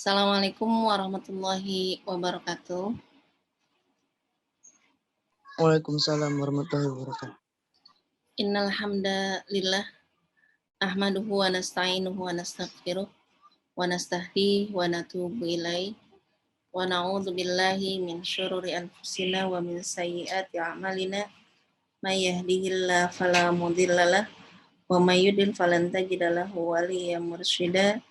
Assalamualaikum warahmatullahi wabarakatuh. Waalaikumsalam warahmatullahi wabarakatuh. Innal hamdalillah ahmaduhu wa nasta'inuhu wa nastaghfiruh wa nastahdi wa natubu ilaih wa na'udzu billahi min syururi anfusina wa min sayyiati a'malina may yahdihillahu fala mudhillalah wa may yudlil falan tajida lahu waliyyan mursyida.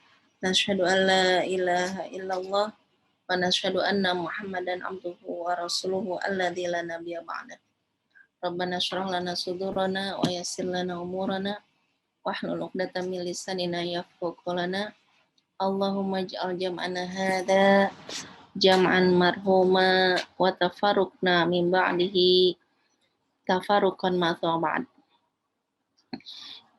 Nasyhadu an la ilaha illallah wa nasyhadu anna Muhammadan abduhu wa rasuluhu alladzi la nabiyya ba'da. Rabbana syrah lana sudurana wa yassir lana umurana wahlul 'uqdatam min lisanina yafqahu qawlana. Allahumma ij'al jam'ana hadza jam'an marhuma wa tafarruqna min ba'dihi tafarruqan ma'tha ba'd.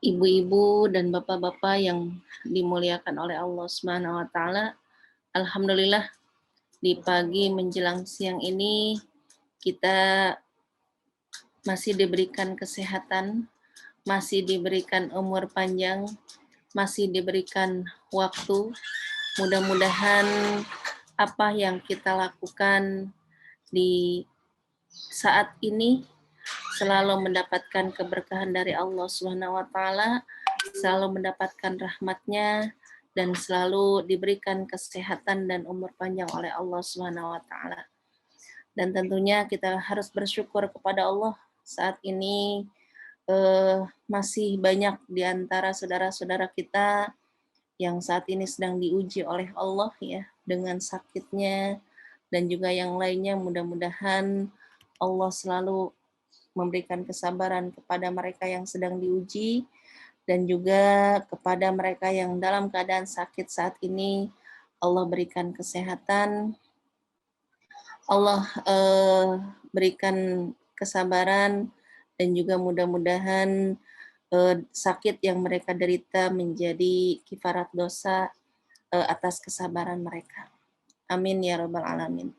Ibu-ibu dan bapak-bapak yang dimuliakan oleh Allah Subhanahu wa taala, alhamdulillah di pagi menjelang siang ini kita masih diberikan kesehatan, masih diberikan umur panjang, masih diberikan waktu. Mudah-mudahan apa yang kita lakukan di saat ini selalu mendapatkan keberkahan dari Allah Subhanahu wa taala, selalu mendapatkan rahmatnya dan selalu diberikan kesehatan dan umur panjang oleh Allah Subhanahu wa taala. Dan tentunya kita harus bersyukur kepada Allah saat ini masih banyak di antara saudara-saudara kita yang saat ini sedang diuji oleh Allah ya dengan sakitnya dan juga yang lainnya. Mudah-mudahan Allah selalu memberikan kesabaran kepada mereka yang sedang diuji dan juga kepada mereka yang dalam keadaan sakit saat ini Allah berikan kesehatan, Allah berikan kesabaran dan juga mudah-mudahan sakit yang mereka derita menjadi kifarat dosa atas kesabaran mereka. Amin ya rabbal alamin.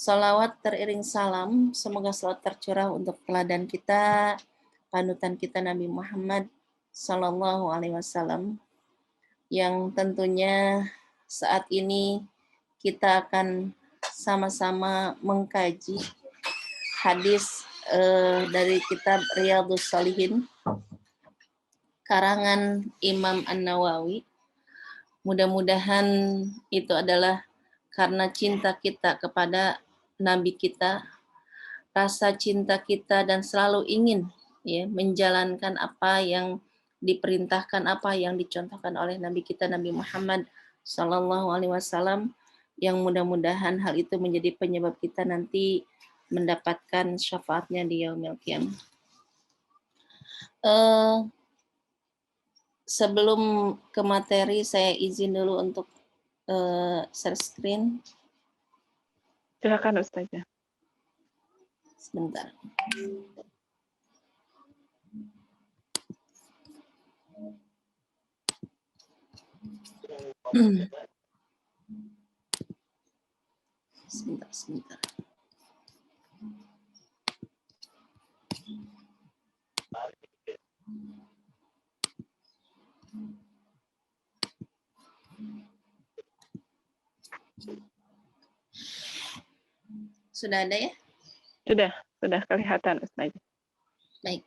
Salawat teriring salam, semoga selalu tercurah untuk teladan kita, panutan kita Nabi Muhammad Sallallahu Alaihi Wasallam, yang tentunya saat ini kita akan sama-sama mengkaji hadis dari kitab Riyadhus Shalihin karangan Imam An-Nawawi. Mudah-mudahan itu adalah karena cinta kita kepada Nabi kita, rasa cinta kita dan selalu ingin ya menjalankan apa yang diperintahkan, apa yang dicontohkan oleh Nabi kita Nabi Muhammad Sallallahu Alaihi Wasallam, yang mudah-mudahan hal itu menjadi penyebab kita nanti mendapatkan syafaatnya di yaumil qiyamah. Sebelum ke materi, saya izin dulu untuk share screen. Silakan Ustazah. Sebentar. Sebentar. Sudah ada ya? Sudah kelihatan Ustazah. Baik,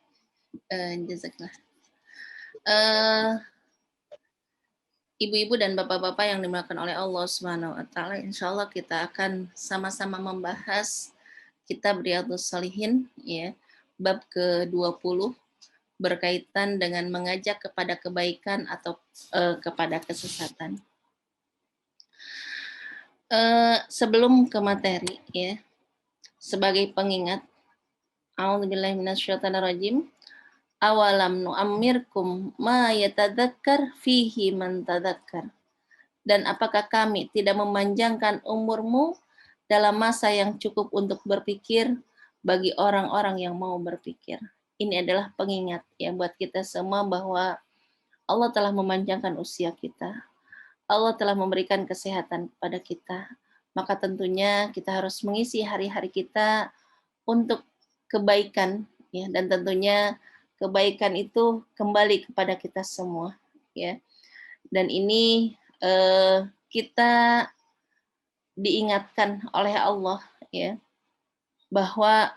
jazakallah. Ibu-ibu dan bapak-bapak yang dimuliakan oleh Allah Subhanahu wa taala, insyaallah kita akan sama-sama membahas kitab Riyadhus Shalihin ya, bab ke-20 berkaitan dengan mengajak kepada kebaikan atau kepada kesesatan. Sebelum ke materi ya, sebagai pengingat, a'udzubillahi minasyaitonirrajim. Awalam nu'ammirkum ma yatadzakkar fihi man tadzakkar. Dan apakah kami tidak memanjangkan umurmu dalam masa yang cukup untuk berpikir bagi orang-orang yang mau berpikir. Ini adalah pengingat ya buat kita semua bahwa Allah telah memanjangkan usia kita. Allah telah memberikan kesehatan kepada kita. Maka tentunya kita harus mengisi hari-hari kita untuk kebaikan ya, dan tentunya kebaikan itu kembali kepada kita semua ya. Dan ini kita diingatkan oleh Allah, ya, bahwa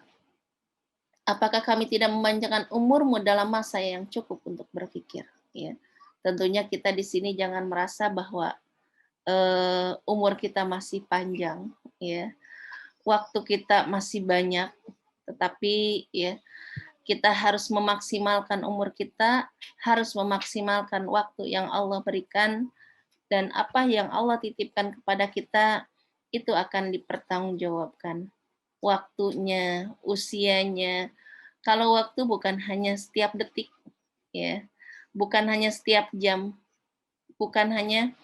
apakah kami tidak memanjangkan umurmu dalam masa yang cukup untuk berpikir, ya. Tentunya kita di sini jangan merasa bahwa umur kita masih panjang, ya, waktu kita masih banyak, tetapi ya kita harus memaksimalkan umur kita, harus memaksimalkan waktu yang Allah berikan, dan apa yang Allah titipkan kepada kita itu akan dipertanggungjawabkan. Waktunya, usianya. Kalau waktu bukan hanya setiap detik, ya, bukan hanya setiap jam, bukan hanya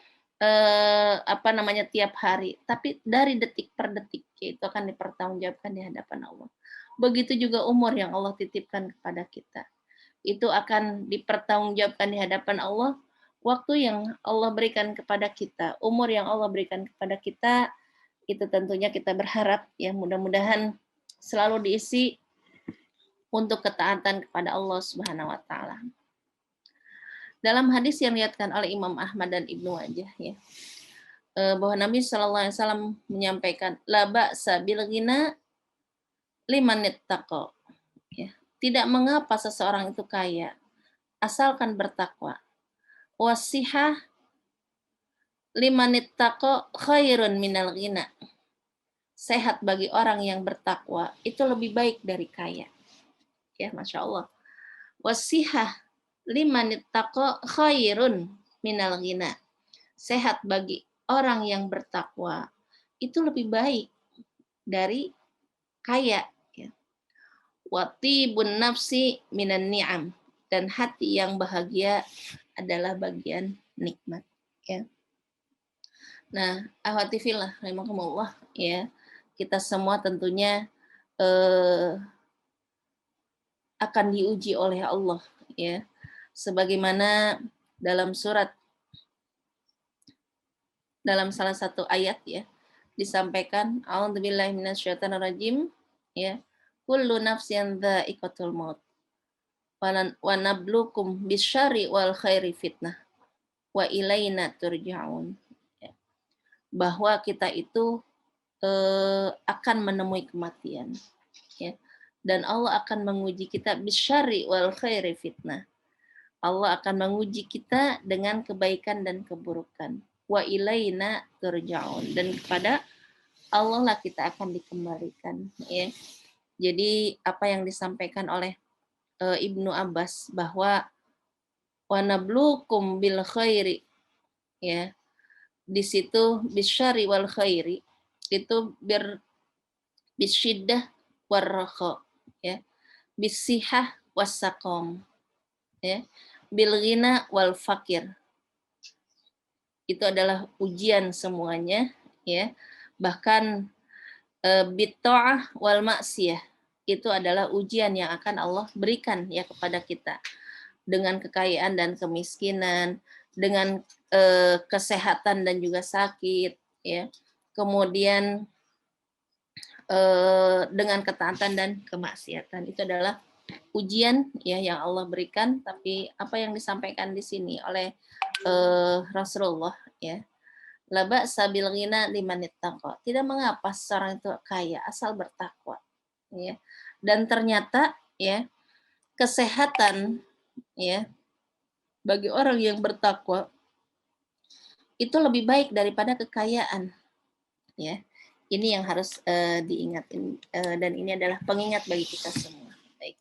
tiap hari, tapi dari detik per detik itu akan dipertanggungjawabkan di hadapan Allah. Begitu juga umur yang Allah titipkan kepada kita. Itu akan dipertanggungjawabkan di hadapan Allah. Waktu yang Allah berikan kepada kita, umur yang Allah berikan kepada kita, itu tentunya kita berharap ya mudah-mudahan selalu diisi untuk ketaatan kepada Allah Subhanahu wa taala. Dalam hadis yang diriwayatkan oleh Imam Ahmad dan Ibnu Majah, ya, bahwa Nabi Shallallahu Alaihi Wasallam menyampaikan, la ba'sa bil ghina liman ittaqa. Ya, tidak mengapa seseorang itu kaya, asalkan bertakwa. Wasihah liman ittaqa khairun minal ghina. Sehat bagi orang yang bertakwa itu lebih baik dari kaya. Ya, Masya Allah. Wasihah liman ittaqa khairun minal ghina. Sehat bagi orang yang bertakwa itu lebih baik dari kaya. Ya. Watibun nafsi minan ni'am. Dan hati yang bahagia adalah bagian nikmat. Ya. Nah, akhwati fillah rahimakumullah, ya. Kita semua tentunya akan diuji oleh Allah, ya. Sebagaimana dalam salah satu ayat, ya, disampaikan a'udzubillahi minasyaitonirrajim, ya, kullu nafsin dha'iqatul maut wa nabluukum bisyarri wal khairi fitnah wa ilaina turja'un. Ya. Bahwa kita itu akan menemui kematian, ya, dan Allah akan menguji kita bisyarri wal khairi fitnah. Allah akan menguji kita dengan kebaikan dan keburukan. Wa ilaina turja'un, dan kepada Allah lah kita akan dikembalikan, ya. Jadi apa yang disampaikan oleh Ibnu Abbas bahwa wa nabluukum bil khairi, ya. Di situ bisyarri wal khairi itu bisyiddah warraqa, ya. Bisihah wassaqam, ya. Bil ghina wal fakir. Itu adalah ujian semuanya, ya. Bahkan bitta'ah wal maksiyah itu adalah ujian yang akan Allah berikan ya kepada kita dengan kekayaan dan kemiskinan, dengan kesehatan dan juga sakit, ya. Kemudian dengan ketaatan dan kemaksiatan, itu adalah ujian ya yang Allah berikan. Tapi apa yang disampaikan di sini oleh Rasulullah, ya, la ba'sa bil ghina liman ittaqa. Tidak mengapa seorang itu kaya asal bertakwa, ya. Dan ternyata ya kesehatan ya bagi orang yang bertakwa itu lebih baik daripada kekayaan, ya. Ini yang harus diingatin, dan ini adalah pengingat bagi kita semua. Baik.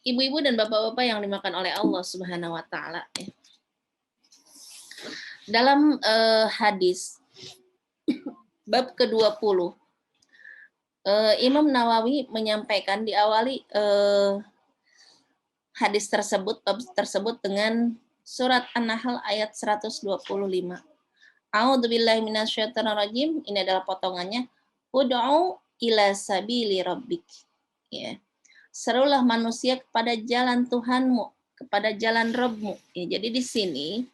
Ibu-ibu dan bapak-bapak yang dimakan oleh Allah Subhanahu wa taala, ya. Dalam hadis bab ke-20, Imam Nawawi menyampaikan, diawali hadis tersebut, bab tersebut dengan surat An-Nahl ayat 125. A'udzubillahi minasyaitonirrajim. Ini adalah potongannya. Ud'u ila sabili rabbik. Ya. Serulah manusia kepada jalan Tuhanmu, kepada jalan Rabbmu. Ya, jadi di sini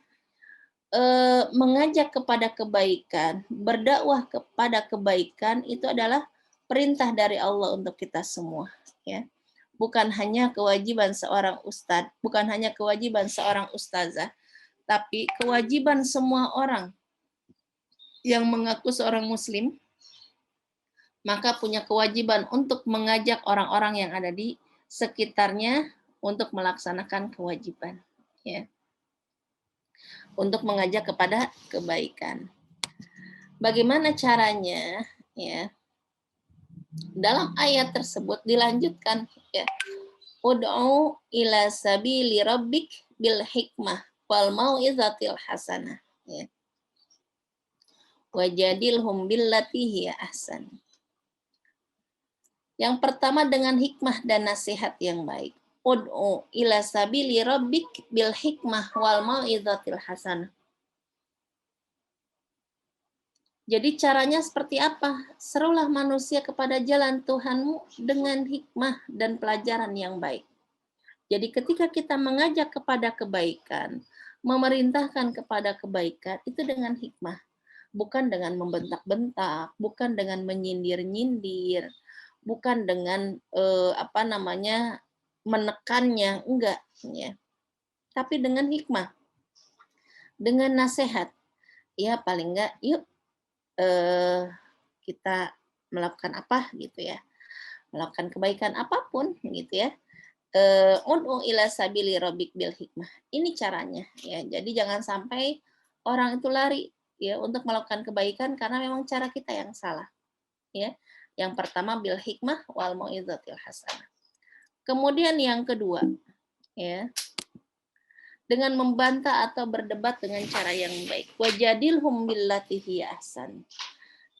mengajak kepada kebaikan, berdakwah kepada kebaikan itu adalah perintah dari Allah untuk kita semua, ya. Bukan hanya kewajiban seorang ustadz, bukan hanya kewajiban seorang ustazah, tapi kewajiban semua orang yang mengaku seorang muslim, maka punya kewajiban untuk mengajak orang-orang yang ada di sekitarnya untuk melaksanakan kewajiban, ya, untuk mengajak kepada kebaikan. Bagaimana caranya? Ya, dalam ayat tersebut dilanjutkan, ya, ud'u ila sabili rabbik bil hikmah wal mau'izatil hasanah, ya. Wajadilhum billati hiya ahsan. Yang pertama dengan hikmah dan nasihat yang baik. Ud'u ila sabili rabbik bil hikmah wal mau'izatil hasanah. Jadi caranya seperti apa? Serulah manusia kepada jalan Tuhanmu dengan hikmah dan pelajaran yang baik. Jadi ketika kita mengajak kepada kebaikan, memerintahkan kepada kebaikan, itu dengan hikmah. Bukan dengan membentak-bentak, bukan dengan menyindir-nyindir, bukan dengan menekannya, enggak, ya. Tapi dengan hikmah, dengan nasihat. Ya paling enggak, yuk kita melakukan apa gitu ya, melakukan kebaikan apapun gitu ya. Ud'u ila sabili rabbik bil hikmah. Ini caranya ya. Jadi jangan sampai orang itu lari ya untuk melakukan kebaikan karena memang cara kita yang salah ya. Yang pertama bil hikmah wal mau'izatil hasanah. Kemudian yang kedua ya, dengan membantah atau berdebat dengan cara yang baik. Wajadilhum billati hiya ahsan.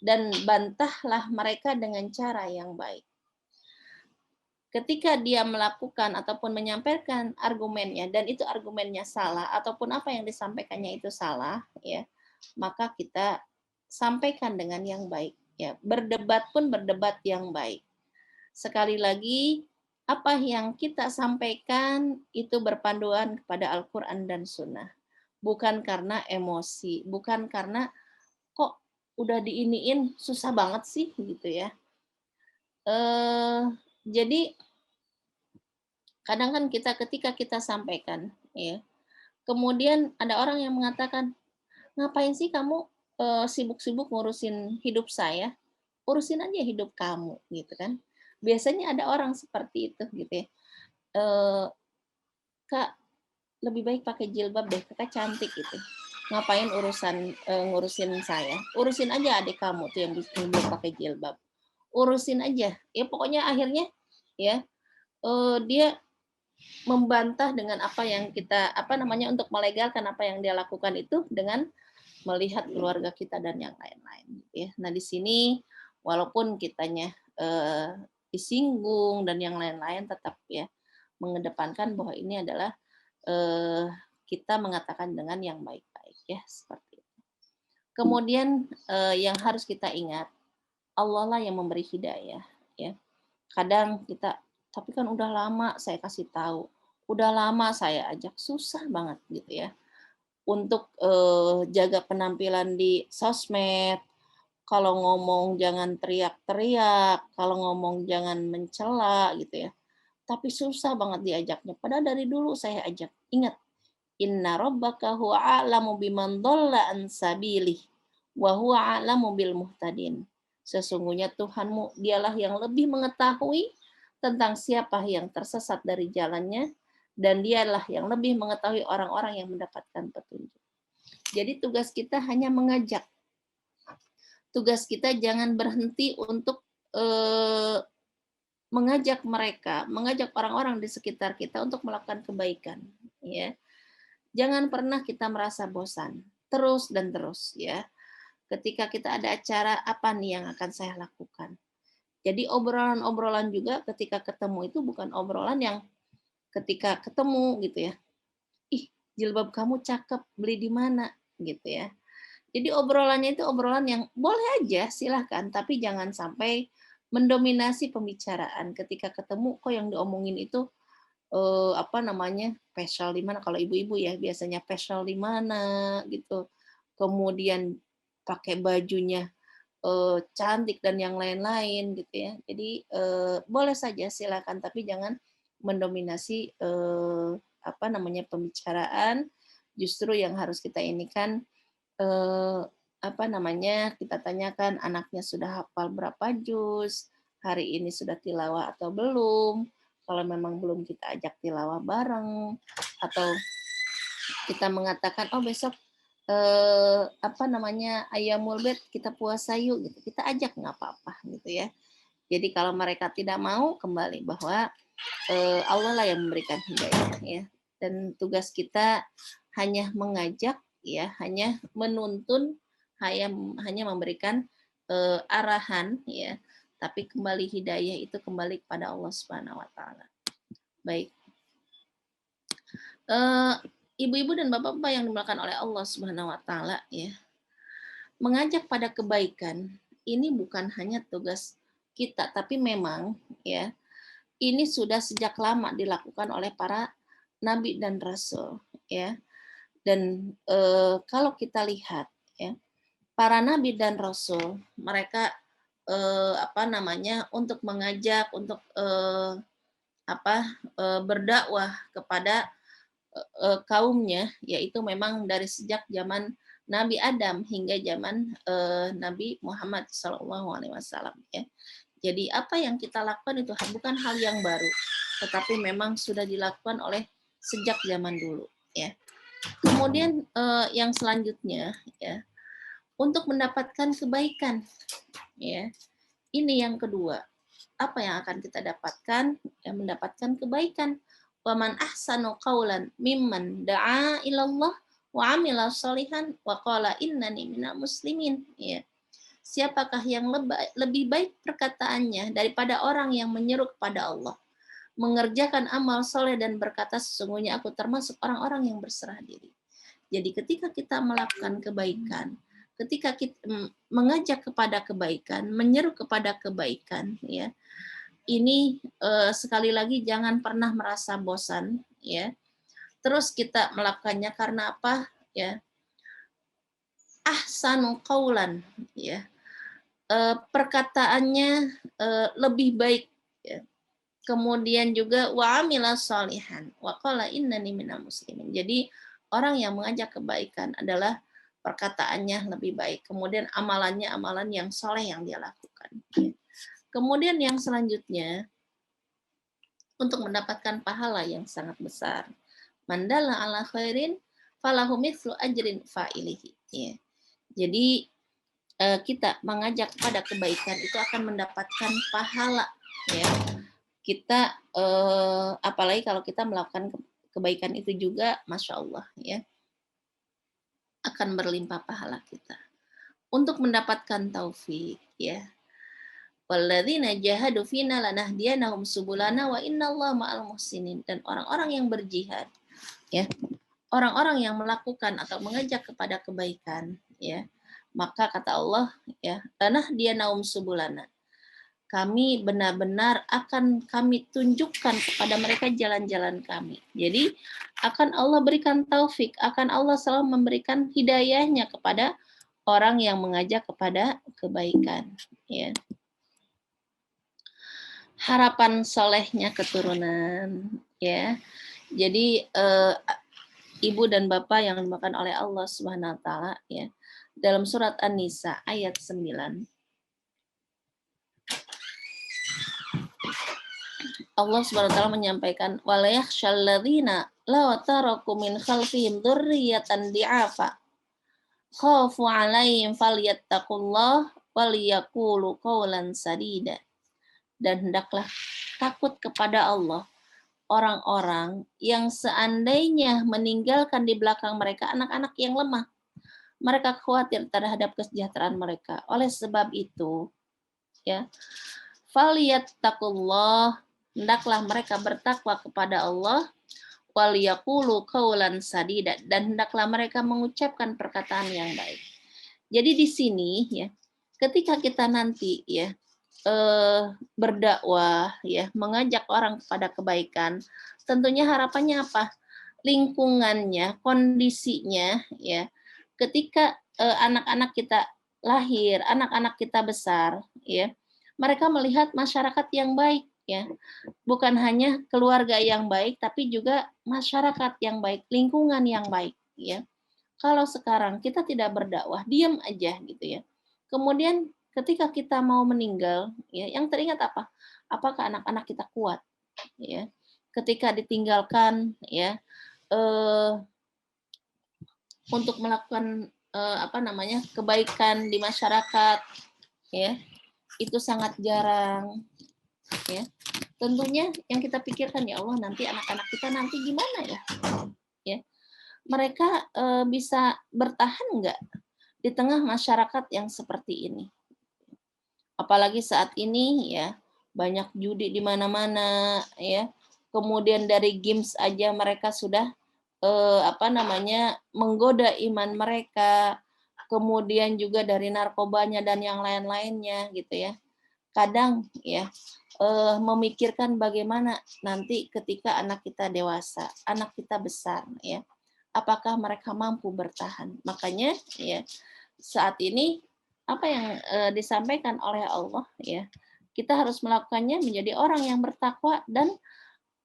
Dan bantahlah mereka dengan cara yang baik. Ketika dia melakukan ataupun menyampaikan argumennya dan itu argumennya salah ataupun apa yang disampaikannya itu salah, ya, maka kita sampaikan dengan yang baik. Ya, berdebat pun berdebat yang baik. Sekali lagi, apa yang kita sampaikan itu berpanduan kepada Al-Quran dan Sunnah. Bukan karena emosi, bukan karena kok udah diiniin susah banget sih gitu ya. Jadi kadang kan kita ketika kita sampaikan ya, kemudian ada orang yang mengatakan, ngapain sih kamu sibuk-sibuk ngurusin hidup saya, urusin aja hidup kamu gitu kan. Biasanya ada orang seperti itu gitu ya. Kak, lebih baik pakai jilbab deh, kakak cantik gitu. Ngapain ngurusin saya? Urusin aja adik kamu tuh yang belum pakai jilbab. Urusin aja. Ya pokoknya akhirnya ya dia membantah dengan apa yang kita untuk melegalkan apa yang dia lakukan itu dengan melihat keluarga kita dan yang lain-lain gitu ya. Nah, di sini walaupun kitanya disinggung dan yang lain-lain tetap ya mengedepankan bahwa ini adalah kita mengatakan dengan yang baik-baik ya seperti itu. Kemudian yang harus kita ingat, Allah lah yang memberi hidayah ya. Kadang kita tapi kan udah lama saya kasih tahu, udah lama saya ajak, susah banget gitu ya. Untuk jaga penampilan di sosmed, kalau ngomong jangan teriak-teriak, kalau ngomong jangan mencela gitu ya. Tapi susah banget diajaknya. Padahal dari dulu saya ajak. Ingat, inna rabbaka huwa a'lamu biman dhalla an sabilih wa huwa a'lamu bil muhtadin. Sesungguhnya Tuhanmu dialah yang lebih mengetahui tentang siapa yang tersesat dari jalannya dan dialah yang lebih mengetahui orang-orang yang mendapatkan petunjuk. Jadi tugas kita hanya mengajak. Tugas kita jangan berhenti untuk mengajak mereka, mengajak orang-orang di sekitar kita untuk melakukan kebaikan, ya. Jangan pernah kita merasa bosan, terus dan terus ya. Ketika kita ada acara, apa nih yang akan saya lakukan? Jadi obrolan-obrolan juga ketika ketemu itu bukan obrolan yang ketika ketemu gitu ya. Ih, jilbab kamu cakep, beli di mana gitu ya. Jadi obrolannya itu obrolan yang boleh aja silahkan, tapi jangan sampai mendominasi pembicaraan. Ketika ketemu kok yang diomongin itu facial di mana, kalau ibu-ibu ya biasanya facial di mana gitu. Kemudian pakai bajunya cantik dan yang lain-lain gitu ya. Jadi boleh saja silakan tapi jangan mendominasi pembicaraan. Justru yang harus kita ini kan apa namanya, kita tanyakan anaknya sudah hafal berapa juz, hari ini sudah tilawah atau belum. Kalau memang belum, kita ajak tilawah bareng, atau kita mengatakan, oh besok apa namanya, Ayyamul Bid kita puasa yuk gitu. Kita ajak nggak apa-apa gitu ya. Jadi kalau mereka tidak mau, kembali bahwa Allah lah yang memberikan hidayah ya. Dan tugas kita hanya mengajak ya, hanya menuntun, hanya memberikan arahan ya. Tapi kembali hidayah itu kembali kepada Allah Subhanahu wa taala. Baik. Ibu-ibu dan bapak-bapak yang dimuliakan oleh Allah Subhanahu wa taala ya. Mengajak pada kebaikan ini bukan hanya tugas kita, tapi memang ya ini sudah sejak lama dilakukan oleh para nabi dan rasul ya. Dan kalau kita lihat ya, para nabi dan rasul mereka apa namanya, untuk mengajak, untuk berdakwah kepada kaumnya, yaitu memang dari sejak zaman Nabi Adam hingga zaman Nabi Muhammad SAW ya. Jadi apa yang kita lakukan itu bukan hal yang baru, tetapi memang sudah dilakukan oleh sejak zaman dulu ya. Kemudian yang selanjutnya ya, untuk mendapatkan kebaikan ya. Ini yang kedua. Apa yang akan kita dapatkan? Ya, mendapatkan kebaikan. Wa man ahsanu qawlan mimman da'a ilallah wa amila sholihan wa qala innani minal muslimin ya. Siapakah yang lebih baik perkataannya daripada orang yang menyeru kepada Allah, mengerjakan amal soleh dan berkata sesungguhnya aku termasuk orang-orang yang berserah diri. Jadi ketika kita melakukan kebaikan, ketika kita mengajak kepada kebaikan, menyeru kepada kebaikan, ya, ini sekali lagi jangan pernah merasa bosan, ya. Terus kita melakukannya karena apa, ya? Ahsanu qaulan, ya. Perkataannya lebih baik, ya. Kemudian juga wa amila sholihan wa qala innani minal muslimin. Jadi orang yang mengajak kebaikan adalah perkataannya lebih baik, kemudian amalannya amalan yang soleh yang dia lakukan. Kemudian yang selanjutnya, untuk mendapatkan pahala yang sangat besar, mandala ala khairin falahu mithlu ajrin fa'ilihi. Ya. Jadi kita mengajak pada kebaikan itu akan mendapatkan pahala. Ya. Kita apalagi kalau kita melakukan kebaikan itu juga, masya Allah ya, akan berlimpah pahala kita. Untuk mendapatkan taufik ya, walladzina jahadu fina lanahdiyanahum subulana wa innallaha ma'al muhsinin. Dan orang-orang yang berjihad ya, orang-orang yang melakukan atau mengajak kepada kebaikan ya, maka kata Allah ya, lanahdiyanahum subulana, kami benar-benar akan kami tunjukkan kepada mereka jalan-jalan kami. Jadi akan Allah berikan taufik, akan Allah selalu memberikan hidayahnya kepada orang yang mengajak kepada kebaikan. Ya. Harapan solehnya keturunan. Ya. Jadi ibu dan bapak yang dimakan oleh Allah Subhanahu Wa Taala ya, dalam surat An-Nisa ayat 9. Allah Subhanahu wa taala menyampaikan wala yakhshal ladzina law taraku min khalfihim dzurriyyatan di'afa khafu 'alaihim falyattaqullah waliyaqulu qawlan sadida. Dan hendaklah takut kepada Allah orang-orang yang seandainya meninggalkan di belakang mereka anak-anak yang lemah. Mereka khawatir terhadap kesejahteraan mereka. Oleh sebab itu ya, falyattaqullah, hendaklah mereka bertakwa kepada Allah, wal yaqulu qaulan sadida, dan hendaklah mereka mengucapkan perkataan yang baik. Jadi di sini ya, ketika kita nanti ya berdakwah ya, mengajak orang kepada kebaikan, tentunya harapannya apa? Lingkungannya, kondisinya ya, ketika anak-anak kita lahir, anak-anak kita besar ya, mereka melihat masyarakat yang baik ya, bukan hanya keluarga yang baik tapi juga masyarakat yang baik, lingkungan yang baik ya. kalau sekarang kita tidak berdakwah, diam aja gitu ya. Kemudian ketika kita mau meninggal, ya, yang teringat apa? Apakah anak-anak kita kuat? Ya, ketika ditinggalkan, ya, untuk melakukan kebaikan di masyarakat, ya, itu sangat jarang, ya. Tentunya yang kita pikirkan, ya Allah, nanti anak-anak kita nanti gimana ya, ya. Mereka bisa bertahan nggak di tengah masyarakat yang seperti ini? Apalagi saat ini ya banyak judi di mana-mana ya. Kemudian dari games aja mereka sudah menggoda iman mereka. Kemudian juga dari narkobanya dan yang lain-lainnya gitu ya. Kadang ya memikirkan bagaimana nanti ketika anak kita dewasa, anak kita besar ya. Apakah mereka mampu bertahan? Makanya ya saat ini apa yang disampaikan oleh Allah ya, kita harus melakukannya menjadi orang yang bertakwa dan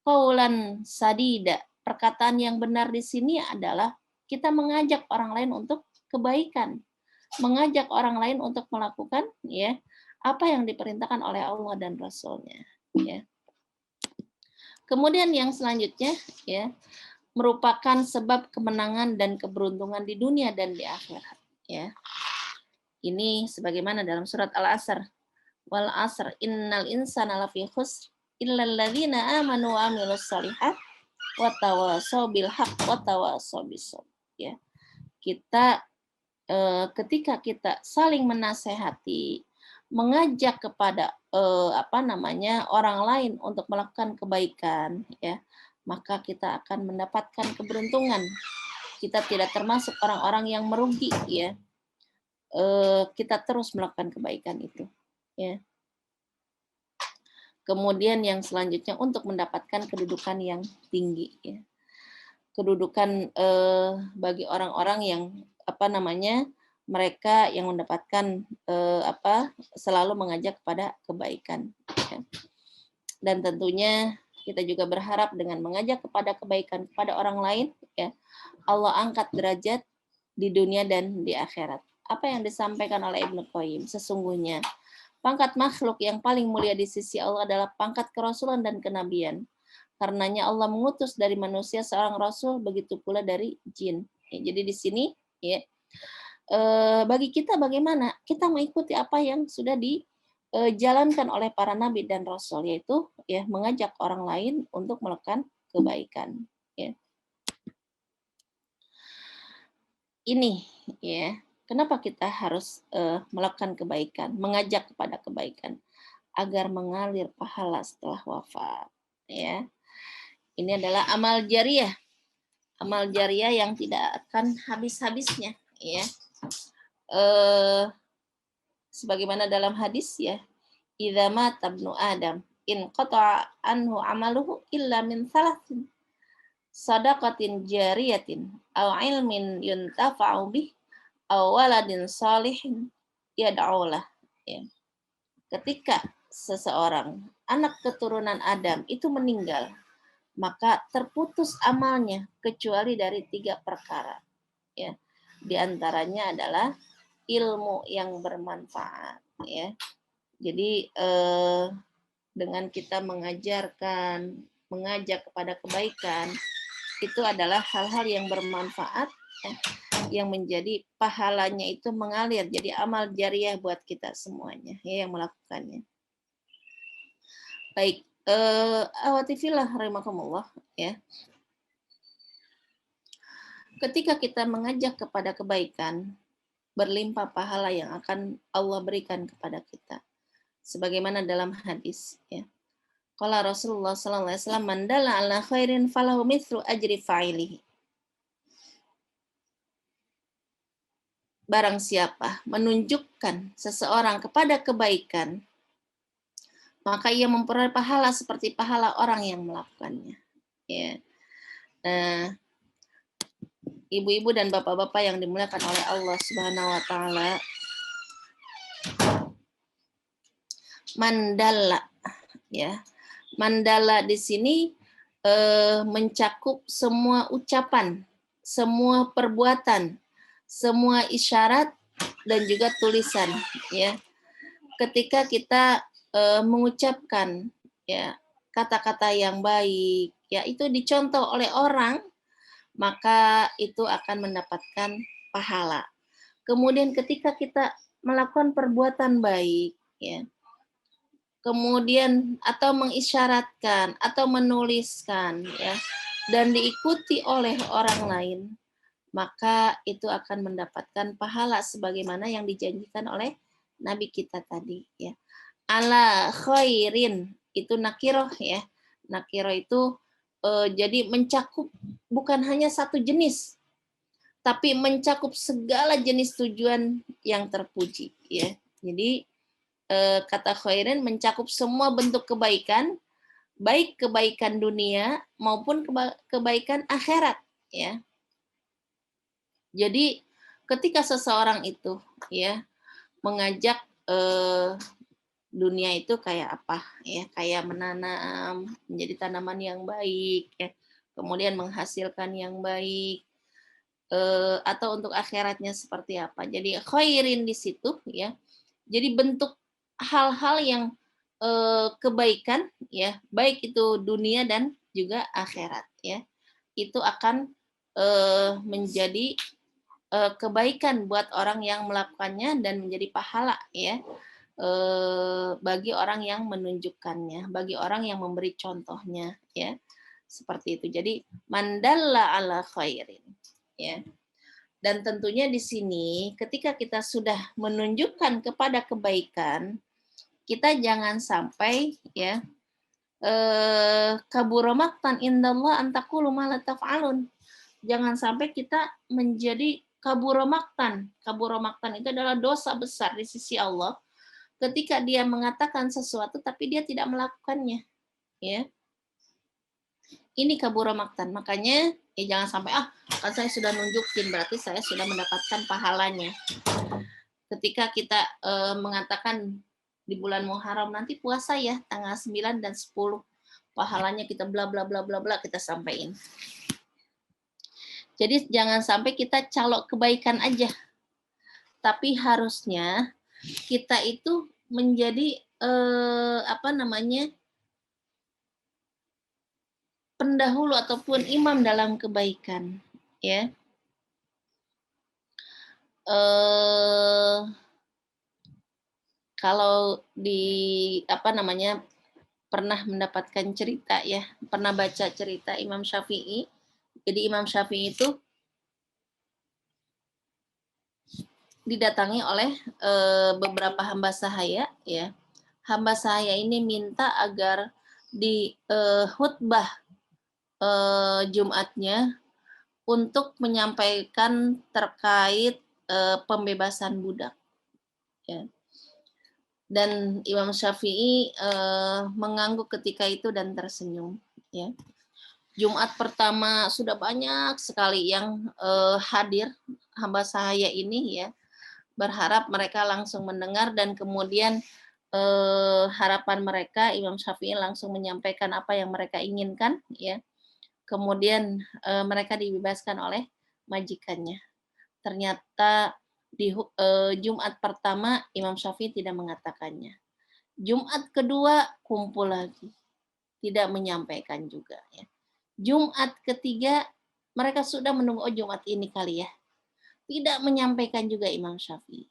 qaulan sadida. Perkataan yang benar di sini adalah kita mengajak orang lain untuk kebaikan, mengajak orang lain untuk melakukan ya apa yang diperintahkan oleh Allah dan Rasul-Nya ya. Kemudian yang selanjutnya ya, merupakan sebab kemenangan dan keberuntungan di dunia dan di akhirat ya. Ini sebagaimana dalam surat Al-Asr. Wal asr innal insana lafi khusr illal ladzina amanu wa amilus shalihat wa tawassaw bil haqq wa tawassaw bis sabr ya. Kita ketika kita saling menasehati, mengajak kepada orang lain untuk melakukan kebaikan ya, maka kita akan mendapatkan keberuntungan. Kita tidak termasuk orang-orang yang merugi ya. Kita terus melakukan kebaikan itu ya. Kemudian yang selanjutnya untuk mendapatkan kedudukan yang tinggi ya. Kedudukan bagi orang-orang yang mereka yang mendapatkan selalu mengajak kepada kebaikan ya. Dan tentunya kita juga berharap dengan mengajak kepada kebaikan kepada orang lain ya, Allah angkat derajat di dunia dan di akhirat. Apa yang disampaikan oleh Ibnu Qayyim, sesungguhnya pangkat makhluk yang paling mulia di sisi Allah adalah pangkat kerasulan dan kenabian. Karenanya Allah mengutus dari manusia seorang rasul, begitu pula dari jin. Ya, jadi di sini ya, bagi kita bagaimana kita mengikuti apa yang sudah dijalankan oleh para nabi dan rasul, yaitu ya mengajak orang lain untuk melakukan kebaikan. Ya. Ini ya. Kenapa kita harus melakukan kebaikan, mengajak kepada kebaikan, agar mengalir pahala setelah wafat. Ya, ini adalah amal jariah yang tidak akan habis-habisnya. Ya, sebagaimana dalam hadis ya, idza mata ibnu Adam in qata'a anhu amaluhu illa min thalathin, sadaqatin jariyatin, aw ilmin yuntafa'u bih, awaladin salihin yad'ulah ya. Ketika seseorang anak keturunan Adam itu meninggal, maka terputus amalnya kecuali dari 3 perkara ya. Di antaranya adalah ilmu yang bermanfaat ya. Jadi dengan kita mengajak kepada kebaikan, itu adalah hal-hal yang bermanfaat ya, yang menjadi pahalanya itu mengalir jadi amal jariah buat kita semuanya ya yang melakukannya. Baik, awatifillah rahimakumullah ya. Ketika kita mengajak kepada kebaikan, berlimpah pahala yang akan Allah berikan kepada kita. Sebagaimana dalam hadis ya. Qala Rasulullah sallallahu alaihi wasallam, "Man dalla ala khairin falahu mithlu ajri fa'ilihi." Barang siapa menunjukkan seseorang kepada kebaikan, maka ia memperoleh pahala seperti pahala orang yang melakukannya. Ya. Ibu-ibu dan bapak-bapak yang dimuliakan oleh Allah Subhanahu wa taala, mandala ya. Mandala di sini mencakup semua ucapan, semua perbuatan, semua isyarat dan juga tulisan, ya. Ketika kita mengucapkan ya kata-kata yang baik, ya itu dicontoh oleh orang, maka itu akan mendapatkan pahala. Kemudian ketika kita melakukan perbuatan baik, ya, kemudian atau mengisyaratkan atau menuliskan, ya, dan diikuti oleh orang lain, maka itu akan mendapatkan pahala sebagaimana yang dijanjikan oleh Nabi kita tadi, ya. Ala khairin itu nakiroh, ya. Nakiroh itu jadi mencakup bukan hanya satu jenis, tapi mencakup segala jenis tujuan yang terpuji, ya. Jadi kata khairin mencakup semua bentuk kebaikan, baik kebaikan dunia maupun kebaikan akhirat, ya. Jadi ketika seseorang itu, ya, mengajak dunia itu kayak apa, ya, kayak menanam menjadi tanaman yang baik, ya, kemudian menghasilkan yang baik, atau untuk akhiratnya seperti apa. Jadi khairin di situ, ya, jadi bentuk hal-hal yang kebaikan, ya, baik itu dunia dan juga akhirat, ya, itu akan menjadi kebaikan buat orang yang melakukannya dan menjadi pahala, ya, bagi orang yang menunjukkannya, bagi orang yang memberi contohnya, ya, seperti itu. Jadi mandalla ala khairin, ya. Dan tentunya di sini ketika kita sudah menunjukkan kepada kebaikan, kita jangan sampai, ya, kabura maqtan indallah an taqulu ma la taf'alun. Jangan sampai kita menjadi kabura maqtan. Kabura maqtan itu adalah dosa besar di sisi Allah ketika dia mengatakan sesuatu tapi dia tidak melakukannya, ya. Ini kabura maqtan. Makanya ya jangan sampai kan saya sudah nunjukin berarti saya sudah mendapatkan pahalanya. Ketika kita mengatakan di bulan Muharram nanti puasa ya tanggal 9 dan 10, pahalanya kita bla bla bla bla bla kita sampaikan. Jadi jangan sampai kita calok kebaikan aja. Tapi harusnya kita itu menjadi pendahulu ataupun imam dalam kebaikan, ya. Kalau pernah mendapatkan cerita, ya, pernah baca cerita Imam Syafi'i. Jadi Imam Syafi'i itu didatangi oleh beberapa hamba sahaya, ya. Hamba sahaya ini minta agar di khutbah Jumatnya untuk menyampaikan terkait pembebasan budak, ya. Dan Imam Syafi'i mengangguk ketika itu dan tersenyum, ya. Jumat pertama sudah banyak sekali yang hadir hamba sahaya ini, ya. Berharap mereka langsung mendengar dan kemudian harapan mereka Imam Syafi'i langsung menyampaikan apa yang mereka inginkan, ya. Kemudian mereka dibebaskan oleh majikannya. Ternyata di Jumat pertama Imam Syafi'i tidak mengatakannya. Jumat kedua kumpul lagi, tidak menyampaikan juga, ya. Jumat ketiga mereka sudah menunggu Jumat ini kali ya. Tidak menyampaikan juga Imam Syafi'i.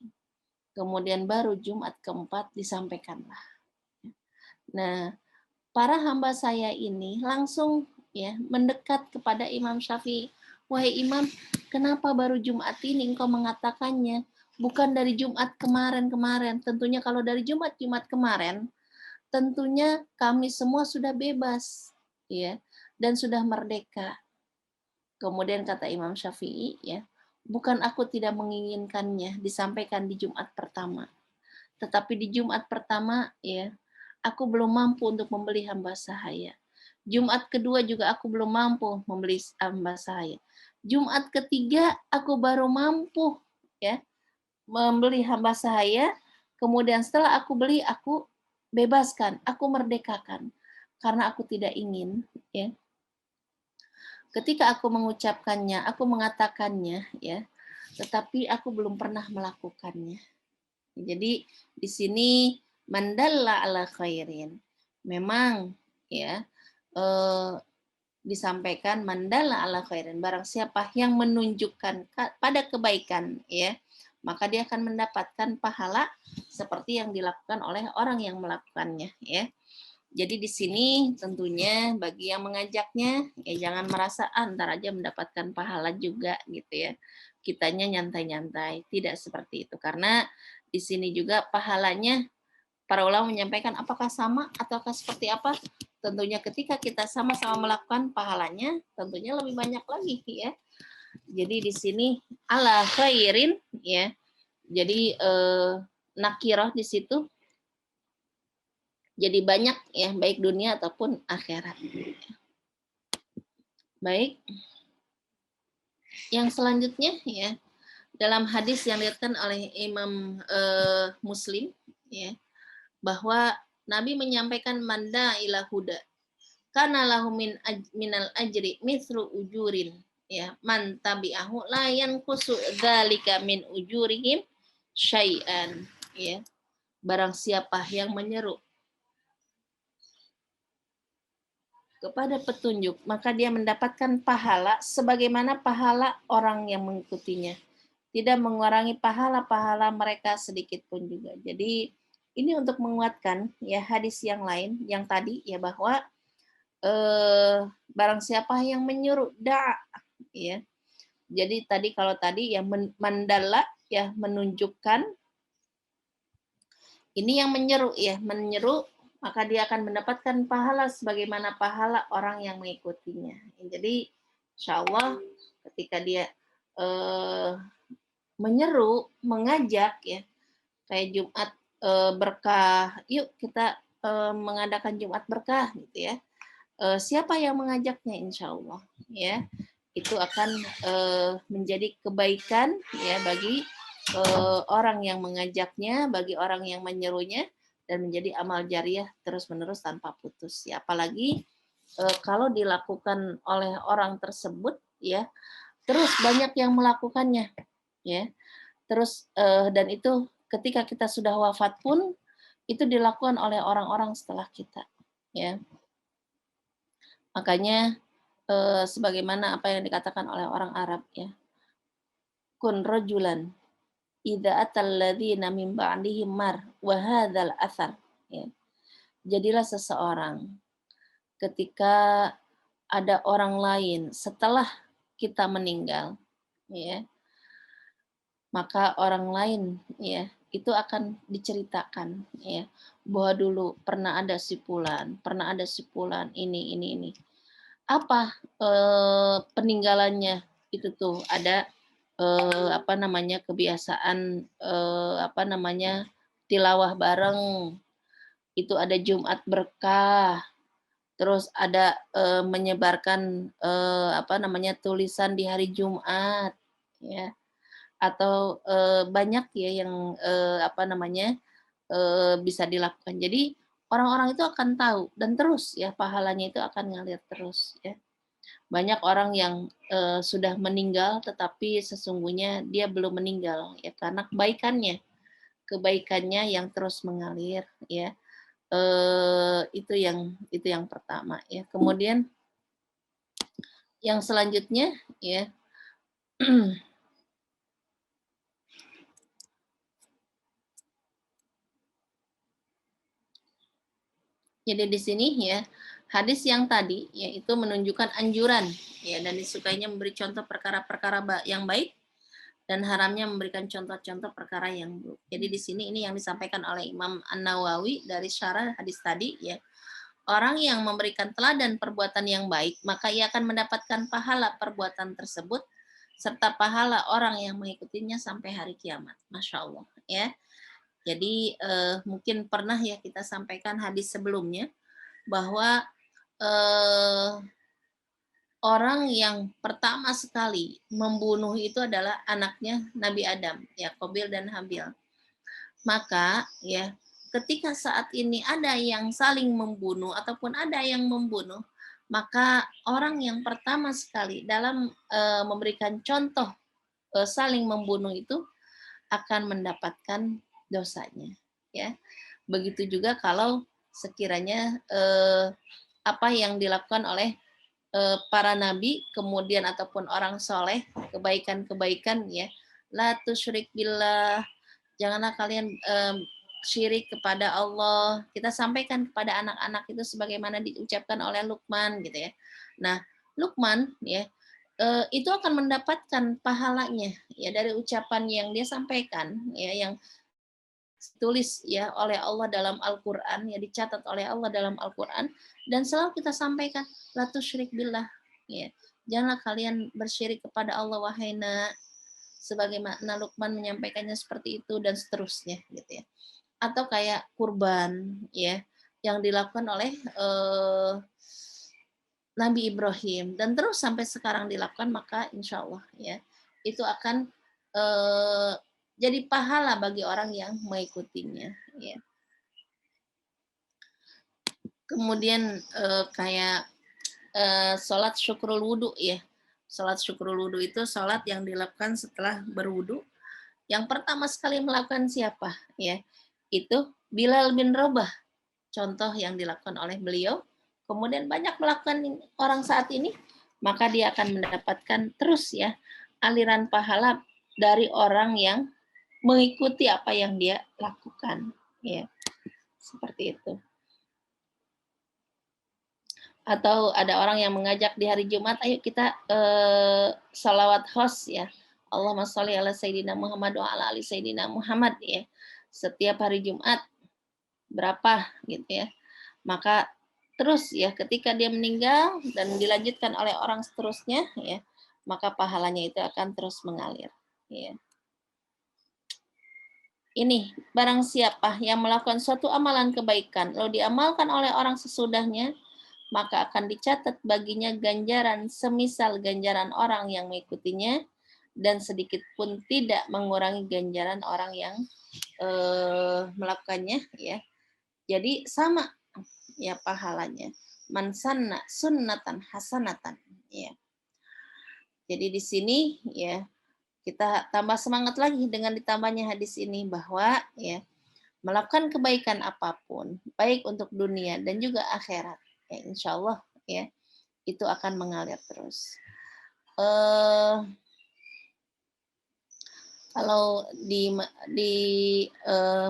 Kemudian baru Jumat keempat disampaikanlah. Nah, para hamba saya ini langsung, ya, mendekat kepada Imam Syafi'i. Wahai Imam, kenapa baru Jumat ini engkau mengatakannya? Bukan dari Jumat kemarin-kemarin. Tentunya kalau dari Jumat kemarin, tentunya kami semua sudah bebas, ya, dan sudah merdeka. Kemudian kata Imam Syafi'i, ya, bukan aku tidak menginginkannya disampaikan di Jumat pertama. Tetapi di Jumat pertama, ya, aku belum mampu untuk membeli hamba sahaya. Jumat kedua juga aku belum mampu membeli hamba sahaya. Jumat ketiga aku baru mampu, ya, membeli hamba sahaya. Kemudian setelah aku beli, aku bebaskan, aku merdekakan. Karena aku tidak ingin, ya, ketika aku mengucapkannya, aku mengatakannya, ya, tetapi aku belum pernah melakukannya. Jadi di sini mandalla ala khairin. Memang ya disampaikan mandalla ala khairin, barang siapa yang menunjukkan pada kebaikan ya, maka dia akan mendapatkan pahala seperti yang dilakukan oleh orang yang melakukannya ya. Jadi di sini tentunya bagi yang mengajaknya ya jangan merasa ntar aja mendapatkan pahala juga gitu ya. Kitanya nyantai-nyantai, tidak seperti itu karena di sini juga pahalanya para ulama menyampaikan apakah sama ataukah seperti apa? Tentunya ketika kita sama-sama melakukan pahalanya tentunya lebih banyak lagi ya. Jadi di sini ala khairin ya. Jadi nakirah di situ jadi banyak ya baik dunia ataupun akhirat. Baik. Yang selanjutnya ya dalam hadis yang diriwayatkan oleh Imam Muslim ya bahwa Nabi menyampaikan manda ila huda kana lahu minal ajri mithlu ujurin ya man tabi'ahu la yanqusu dzalika min ujurihim syai'an ya barang siapa yang menyeru kepada petunjuk maka dia mendapatkan pahala sebagaimana pahala orang yang mengikutinya, tidak mengurangi pahala-pahala mereka sedikit pun juga. Jadi ini untuk menguatkan ya hadis yang lain yang tadi ya bahwa barang siapa yang menyuruh ya. Jadi tadi kalau tadi ya mandala ya menunjukkan ini yang menyeru ya, menyeru maka dia akan mendapatkan pahala sebagaimana pahala orang yang mengikutinya. Jadi insya Allah ketika dia menyeru, mengajak ya, kayak Jumat berkah, yuk kita mengadakan Jumat berkah gitu ya. Siapa yang mengajaknya insya Allah ya itu akan menjadi kebaikan ya bagi orang yang mengajaknya, bagi orang yang menyerunya dan menjadi amal jariah terus-menerus tanpa putus ya. Apalagi kalau dilakukan oleh orang tersebut ya terus banyak yang melakukannya ya. Terus dan itu ketika kita sudah wafat pun itu dilakukan oleh orang-orang setelah kita ya. Makanya sebagaimana apa yang dikatakan oleh orang Arab ya. Kun rajulan idza atal ladzina min ba'dihim mar wa hadzal athar ya. Jadilah seseorang ketika ada orang lain setelah kita meninggal ya. Maka orang lain ya itu akan diceritakan ya bahwa dulu pernah ada si fulan, ini. Apa peninggalannya itu tuh ada kebiasaan tilawah bareng, itu ada Jumat berkah, terus ada menyebarkan tulisan di hari Jumat ya atau banyak ya yang bisa dilakukan. Jadi orang-orang itu akan tahu dan terus ya pahalanya itu akan ngalir terus ya. Banyak orang yang sudah meninggal tetapi sesungguhnya dia belum meninggal ya karena kebaikannya yang terus mengalir ya. Itu yang pertama ya. Kemudian yang selanjutnya ya jadi di sini ya hadis yang tadi yaitu menunjukkan anjuran ya dan disukainya memberi contoh perkara-perkara yang baik dan haramnya memberikan contoh-contoh perkara yang buruk. Jadi di sini ini yang disampaikan oleh Imam An-Nawawi dari syarah hadis tadi ya. Orang yang memberikan teladan perbuatan yang baik, maka ia akan mendapatkan pahala perbuatan tersebut serta pahala orang yang mengikutinya sampai hari kiamat. Masya Allah ya. Jadi mungkin pernah ya kita sampaikan hadis sebelumnya bahwa orang yang pertama sekali membunuh itu adalah anaknya Nabi Adam, ya Qabil dan Habil. Maka ya ketika saat ini ada yang saling membunuh ataupun ada yang membunuh, maka orang yang pertama sekali dalam memberikan contoh saling membunuh itu akan mendapatkan dosanya, ya. Begitu juga kalau sekiranya apa yang dilakukan oleh para nabi kemudian ataupun orang soleh, kebaikan-kebaikan ya, la tusyrik billah, janganlah kalian syirik kepada Allah. Kita sampaikan kepada anak-anak itu sebagaimana diucapkan oleh Luqman gitu ya. Nah, Luqman ya itu akan mendapatkan pahalanya ya dari ucapan yang dia sampaikan ya, yang ditulis ya oleh Allah dalam Al-Qur'an, ya dicatat oleh Allah dalam Al-Qur'an, dan selalu kita sampaikan la tusyrik billah ya. Janganlah kalian bersyirik kepada Allah wahai nak, sebagaimana Luqman menyampaikannya seperti itu dan seterusnya gitu ya. Atau kayak kurban ya yang dilakukan oleh Nabi Ibrahim dan terus sampai sekarang dilakukan, maka insya Allah ya itu akan jadi pahala bagi orang yang mengikutinya ya. Kemudian kayak sholat syukrul wudhu ya. Sholat syukrul wudhu itu sholat yang dilakukan setelah berwudhu. Yang pertama sekali melakukan siapa ya? Itu Bilal bin Rabah. Contoh yang dilakukan oleh beliau. Kemudian banyak melakukan orang saat ini, maka dia akan mendapatkan terus ya aliran pahala dari orang yang mengikuti apa yang dia lakukan ya. Seperti itu. Atau ada orang yang mengajak di hari Jumat, ayo kita salawat khos ya. Allahumma sholli ala sayyidina Muhammad wa ala ali sayyidina Muhammad ya. Setiap hari Jumat berapa gitu ya. Maka terus ya ketika dia meninggal dan dilanjutkan oleh orang seterusnya ya, maka pahalanya itu akan terus mengalir ya. Ini barang siapa yang melakukan suatu amalan kebaikan lalu diamalkan oleh orang sesudahnya, maka akan dicatat baginya ganjaran semisal ganjaran orang yang mengikutinya dan sedikit pun tidak mengurangi ganjaran orang yang melakukannya ya. Jadi sama ya pahalanya. Man sanna sunnatan hasanatan ya. Jadi di sini ya kita tambah semangat lagi dengan ditambahnya hadis ini bahwa ya melakukan kebaikan apapun baik untuk dunia dan juga akhirat ya insya Allah ya itu akan mengalir terus. Kalau di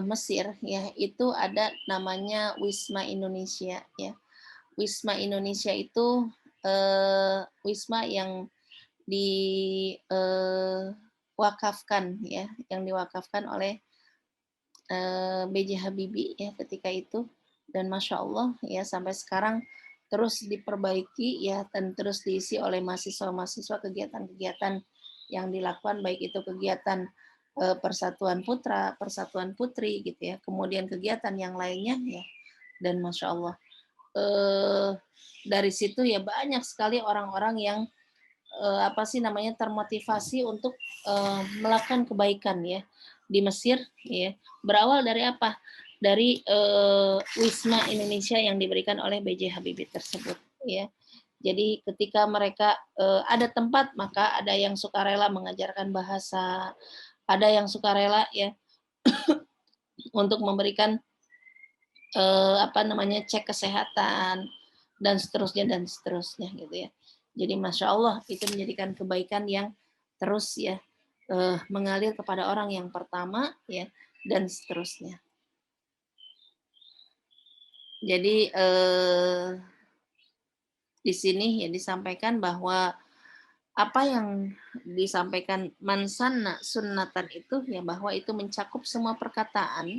Mesir ya itu ada namanya Wisma Indonesia ya. Wisma Indonesia itu wisma yang diwakafkan ya, yang diwakafkan oleh B.J. Habibie ya ketika itu, dan masya Allah ya sampai sekarang terus diperbaiki ya dan terus diisi oleh mahasiswa-mahasiswa kegiatan-kegiatan yang dilakukan, baik itu kegiatan Persatuan Putra, Persatuan Putri gitu ya, kemudian kegiatan yang lainnya ya, dan masya Allah dari situ ya banyak sekali orang-orang yang apa sih namanya termotivasi untuk melakukan kebaikan ya di Mesir ya, berawal dari apa? Dari Wisma Indonesia yang diberikan oleh B.J. Habibie tersebut ya. Jadi ketika mereka ada tempat, maka ada yang sukarela mengajarkan bahasa, ada yang sukarela ya untuk memberikan apa namanya cek kesehatan dan seterusnya gitu ya. Jadi masya Allah itu menjadikan kebaikan yang terus ya mengalir kepada orang yang pertama ya dan seterusnya. Jadi di sini ya disampaikan bahwa apa yang disampaikan mansanna sunnatan itu ya bahwa itu mencakup semua perkataan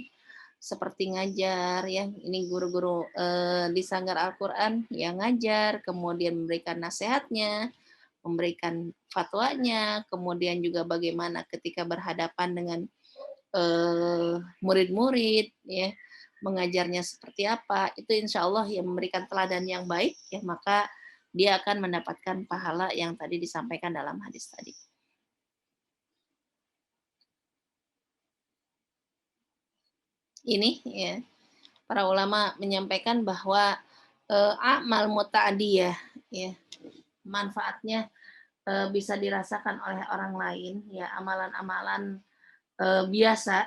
seperti ngajar ya, ini guru-guru di Sanggar Al-Qur'an yang ngajar, kemudian memberikan nasihatnya, memberikan fatwanya, kemudian juga bagaimana ketika berhadapan dengan murid-murid ya, mengajarnya seperti apa, itu insya Allah yang memberikan teladan yang baik ya, maka dia akan mendapatkan pahala yang tadi disampaikan dalam hadis tadi. Ini ya para ulama menyampaikan bahwa amal muta'adiyah ya manfaatnya bisa dirasakan oleh orang lain, ya amalan-amalan biasa,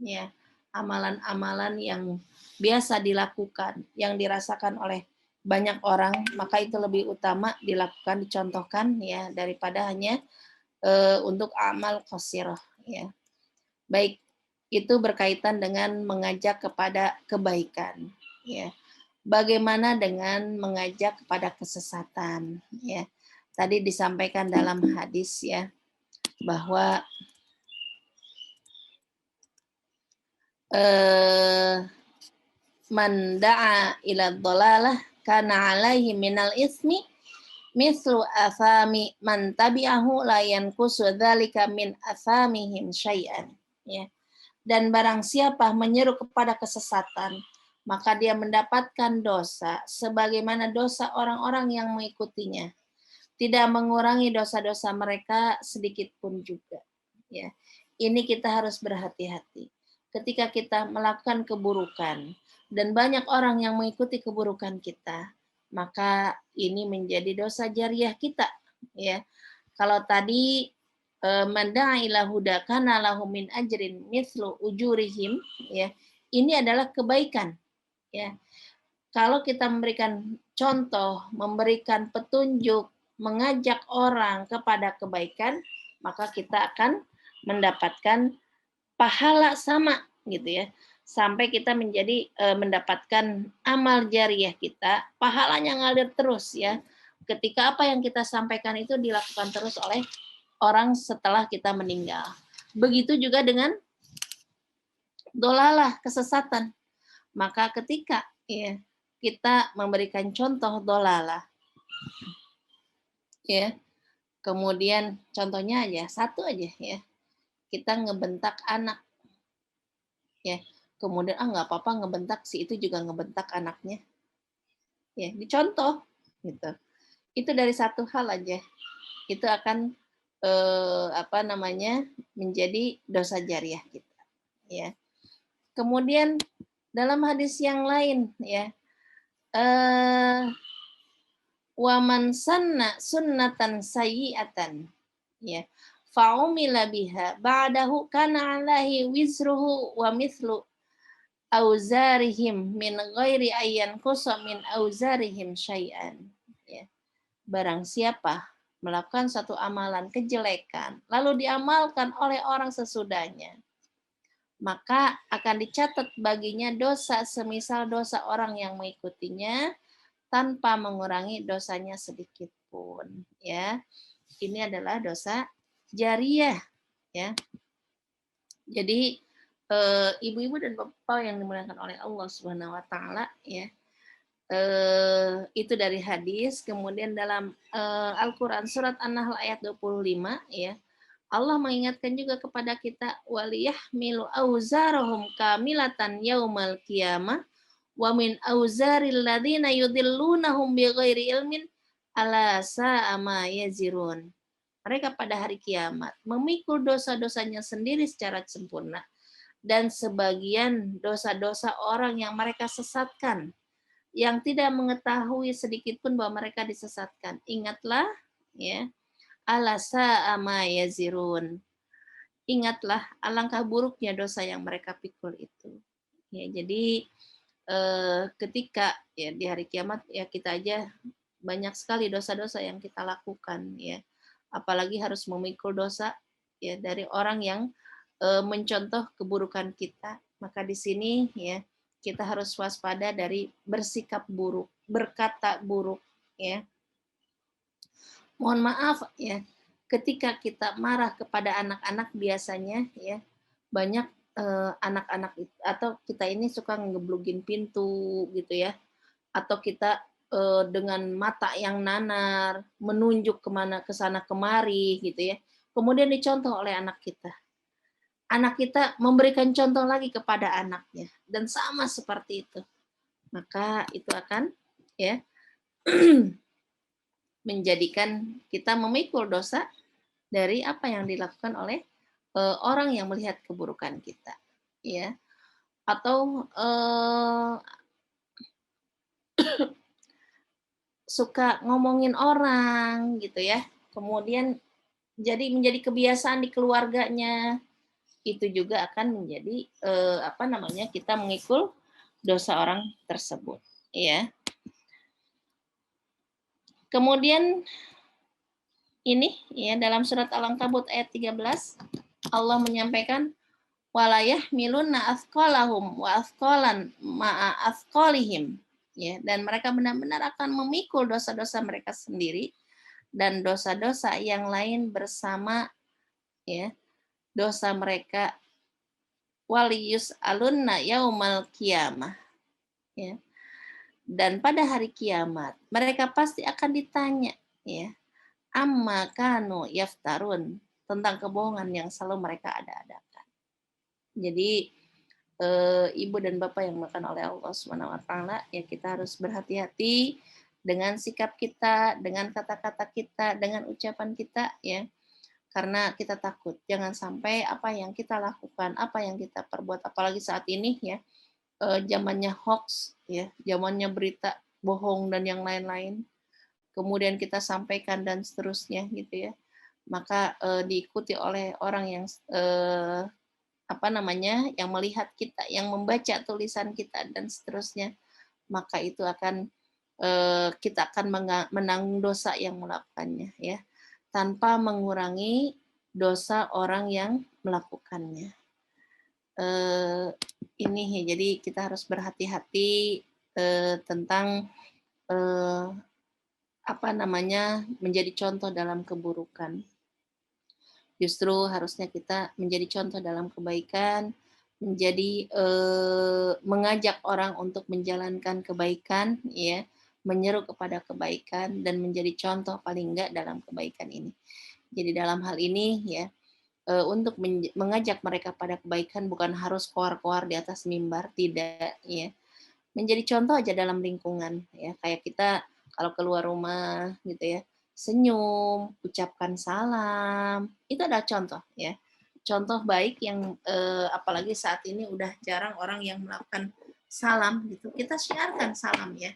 ya amalan-amalan yang biasa dilakukan, yang dirasakan oleh banyak orang, maka itu lebih utama dilakukan, dicontohkan ya daripada hanya untuk amal qasirah ya. Baik, itu berkaitan dengan mengajak kepada kebaikan ya. Bagaimana dengan mengajak kepada kesesatan ya. Tadi disampaikan dalam hadis ya bahwa man da'a ila dhalalah kana alaihi minal ismi mislu afami man tabi'ahu la yanqusu dzalika min afamihim syai'an ya. Dan barang siapa menyeru kepada kesesatan, maka dia mendapatkan dosa sebagaimana dosa orang-orang yang mengikutinya. Tidak mengurangi dosa-dosa mereka sedikit pun juga. Ya, ini kita harus berhati-hati. Ketika kita melakukan keburukan dan banyak orang yang mengikuti keburukan kita, maka ini menjadi dosa jariah kita. Ya, kalau tadi man da'a ila huda kana lahu min ajrin mithlu ujurihim, ya, ini adalah kebaikan. Ya, kalau kita memberikan contoh, memberikan petunjuk, mengajak orang kepada kebaikan, maka kita akan mendapatkan pahala sama gitu ya. Sampai kita menjadi mendapatkan amal jariah kita, pahalanya ngalir terus ya. Ketika apa yang kita sampaikan itu dilakukan terus oleh orang setelah kita meninggal. Begitu juga dengan dolalah, kesesatan. Maka ketika ya, kita memberikan contoh dolalah, ya, kemudian contohnya aja satu aja ya, kita ngebentak anak, ya, kemudian nggak apa-apa ngebentak si itu juga ngebentak anaknya, ya, dicontoh, gitu. Itu dari satu hal aja, itu akan menjadi dosa jariah kita, ya. Kemudian dalam hadis yang lain, ya. Wa man sanna sunnatan sayyi'atan ya fa'umila biha ba'dahu kana 'alaihi wizruhu wa mithlu auzarihim min ghairi ayyan qusa min auzarihim syai'an ya. Barang siapa melakukan satu amalan kejelekan lalu diamalkan oleh orang sesudahnya, maka akan dicatat baginya dosa semisal dosa orang yang mengikutinya tanpa mengurangi dosanya sedikit pun ya. Ini adalah dosa jariah ya. Jadi ibu-ibu dan bapak yang dimuliakan oleh Allah Subhanahu wa taala ya. Itu dari hadis. Kemudian dalam Al-Qur'an surat An-Nahl ayat 25 ya. Allah mengingatkan juga kepada kita waliyahmilu auzarahum kamilatan yaumal qiyamah wa min auzaril ladzina yudhillunahum bighairi ilmin ala sa'a ma yazirun. Mereka pada hari kiamat memikul dosa-dosanya sendiri secara sempurna dan sebagian dosa-dosa orang yang mereka sesatkan yang tidak mengetahui sedikit pun bahwa mereka disesatkan. Ingatlah ya, ala sa'a ma yazirun. Ingatlah alangkah buruknya dosa yang mereka pikul itu. Ya, jadi ketika ya di hari kiamat ya kita aja banyak sekali dosa-dosa yang kita lakukan ya, apalagi harus memikul dosa ya dari orang yang mencontoh keburukan kita. Maka di sini ya kita harus waspada dari bersikap buruk, berkata buruk ya. Mohon maaf ya, ketika kita marah kepada anak-anak biasanya ya banyak anak-anak atau kita ini suka ngeblugin pintu gitu ya, atau kita dengan mata yang nanar menunjuk kemana ke sana kemari gitu ya, kemudian dicontoh oleh anak kita memberikan contoh lagi kepada anaknya dan sama seperti itu, maka itu akan ya menjadikan kita memikul dosa dari apa yang dilakukan oleh orang yang melihat keburukan kita, ya, atau suka ngomongin orang gitu ya, kemudian jadi menjadi kebiasaan di keluarganya, itu juga akan menjadi kita mengikul dosa orang tersebut, ya. Kemudian ini ya dalam surat Al-Ankabut ayat 13 Allah menyampaikan walayah miluna asqalahum wa asqalan ma'a asqalihim, ya, dan mereka benar-benar akan memikul dosa-dosa mereka sendiri dan dosa-dosa yang lain bersama, ya, dosa mereka, waliyus alunna yaumal qiyamah, ya, dan pada hari kiamat mereka pasti akan ditanya, ya, amma kanu yaftarun, tentang kebohongan yang selalu mereka ada-adakan. Jadi ibu dan bapak yang dimuliakan oleh Allah Subhanahu wa taala, ya kita harus berhati-hati dengan sikap kita, dengan kata-kata kita, dengan ucapan kita, ya. Karena kita takut jangan sampai apa yang kita lakukan, apa yang kita perbuat, apalagi saat ini ya, zamannya hoax, ya, zamannya berita bohong dan yang lain-lain. Kemudian kita sampaikan dan seterusnya gitu ya. Maka diikuti oleh orang yang yang melihat kita, yang membaca tulisan kita dan seterusnya, maka itu akan kita akan menanggung dosa yang melakukannya, ya, tanpa mengurangi dosa orang yang melakukannya. Ini ya, jadi kita harus berhati-hati tentang menjadi contoh dalam keburukan. Justru harusnya kita menjadi contoh dalam kebaikan, menjadi mengajak orang untuk menjalankan kebaikan, ya, menyeru kepada kebaikan dan menjadi contoh paling enggak dalam kebaikan ini. Jadi dalam hal ini ya, untuk mengajak mereka pada kebaikan bukan harus koar-koar di atas mimbar, tidak, ya. Menjadi contoh aja dalam lingkungan, ya, kayak kita kalau keluar rumah gitu ya, senyum, ucapkan salam, itu adalah contoh, ya. Contoh baik yang apalagi saat ini udah jarang orang yang melakukan salam gitu. Kita syiarkan salam ya.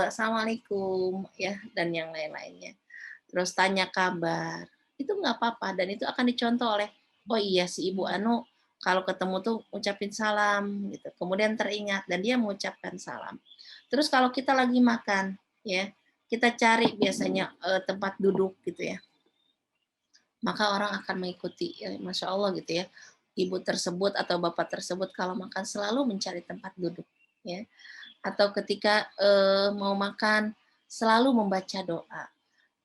Assalamualaikum ya dan yang lain-lainnya. Terus tanya kabar. Itu nggak apa-apa dan itu akan dicontoh oleh oh iya si Ibu Anu kalau ketemu tuh ucapin salam gitu. Kemudian teringat dan dia mengucapkan salam. Terus kalau kita lagi makan ya, kita cari biasanya tempat duduk gitu ya. Maka orang akan mengikuti, ya, Masya Allah gitu ya. Ibu tersebut atau bapak tersebut kalau makan selalu mencari tempat duduk, ya. Atau ketika mau makan selalu membaca doa.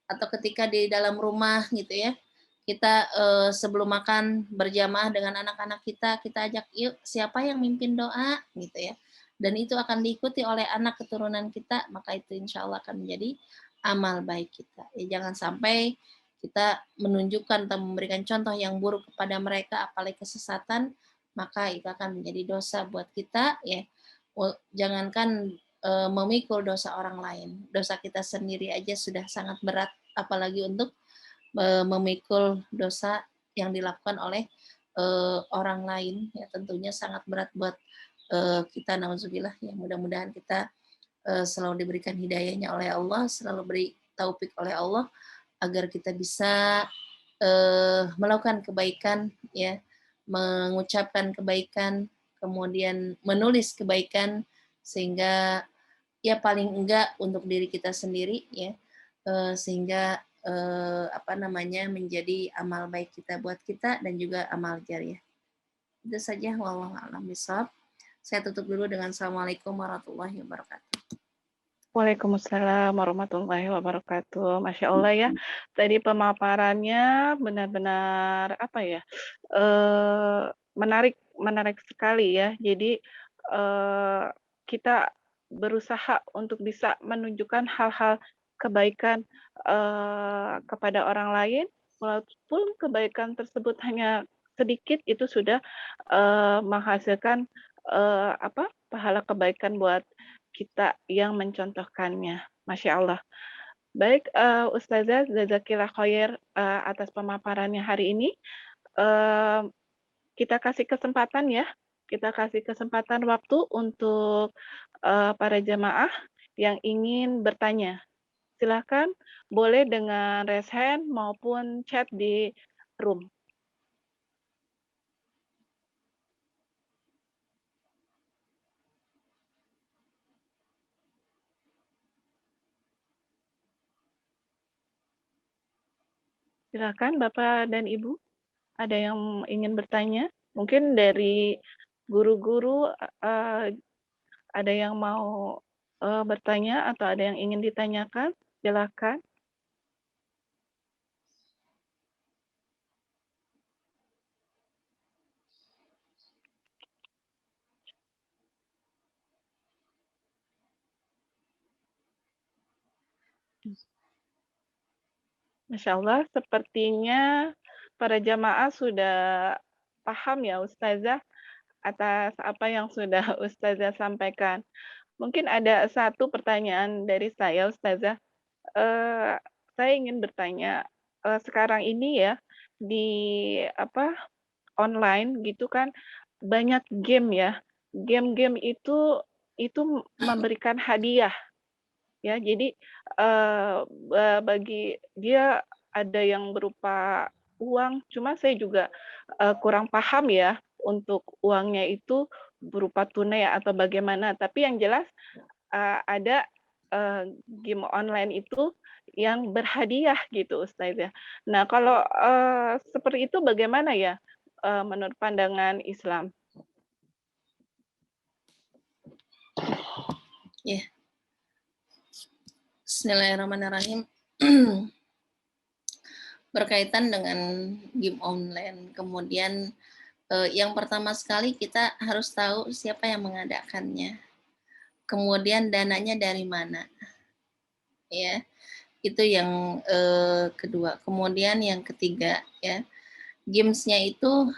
Atau ketika di dalam rumah gitu ya, kita sebelum makan berjamaah dengan anak-anak kita ajak yuk siapa yang mimpin doa gitu ya. Dan itu akan diikuti oleh anak keturunan kita, maka itu insya Allah akan menjadi amal baik kita. Ya, jangan sampai kita menunjukkan atau memberikan contoh yang buruk kepada mereka, apalagi kesesatan, maka itu akan menjadi dosa buat kita. Ya, jangankan memikul dosa orang lain, dosa kita sendiri aja sudah sangat berat, apalagi untuk memikul dosa yang dilakukan oleh orang lain, ya tentunya sangat berat buat kita, nauzubillah, ya mudah-mudahan kita selalu diberikan hidayahnya oleh Allah, selalu beri taufik oleh Allah agar kita bisa melakukan kebaikan, ya, mengucapkan kebaikan, kemudian menulis kebaikan sehingga ya paling enggak untuk diri kita sendiri ya, sehingga menjadi amal baik kita buat kita dan juga amal jariah. Itu saja, wallahu a'lam bishawab. Saya tutup dulu dengan Assalamualaikum warahmatullahi wabarakatuh. Waalaikumsalam warahmatullahi wabarakatuh. Masya Allah ya, tadi pemaparannya benar-benar menarik sekali ya. Jadi kita berusaha untuk bisa menunjukkan hal-hal kebaikan kepada orang lain, walaupun kebaikan tersebut hanya sedikit, itu sudah menghasilkan pahala kebaikan buat kita yang mencontohkannya. Masya Allah. Baik, Ustazah, jazakillah khair atas pemaparannya hari ini. Kita kasih kesempatan ya, kita kasih kesempatan waktu untuk para jamaah yang ingin bertanya. Silahkan, boleh dengan raise hand maupun chat di room. Silahkan Bapak dan Ibu, ada yang ingin bertanya? Mungkin dari guru-guru ada yang mau bertanya atau ada yang ingin ditanyakan? Silahkan. Masya Allah, sepertinya para jamaah sudah paham ya Ustazah atas apa yang sudah Ustazah sampaikan. Mungkin ada satu pertanyaan dari saya Ustazah. Saya ingin bertanya, sekarang ini ya di online gitu kan banyak game ya. Game-game itu memberikan hadiah ya. Jadi bagi dia ada yang berupa uang, cuma saya juga kurang paham ya untuk uangnya itu berupa tunai atau bagaimana. Tapi yang jelas ada game online itu yang berhadiah gitu Ustazah. Nah, kalau seperti itu bagaimana ya menurut pandangan Islam? Ya. Bismillahirrahmanirrahim. Berkaitan dengan game online, kemudian yang pertama sekali kita harus tahu siapa yang mengadakannya, kemudian dananya dari mana, ya itu yang kedua. Kemudian yang ketiga ya, gamesnya itu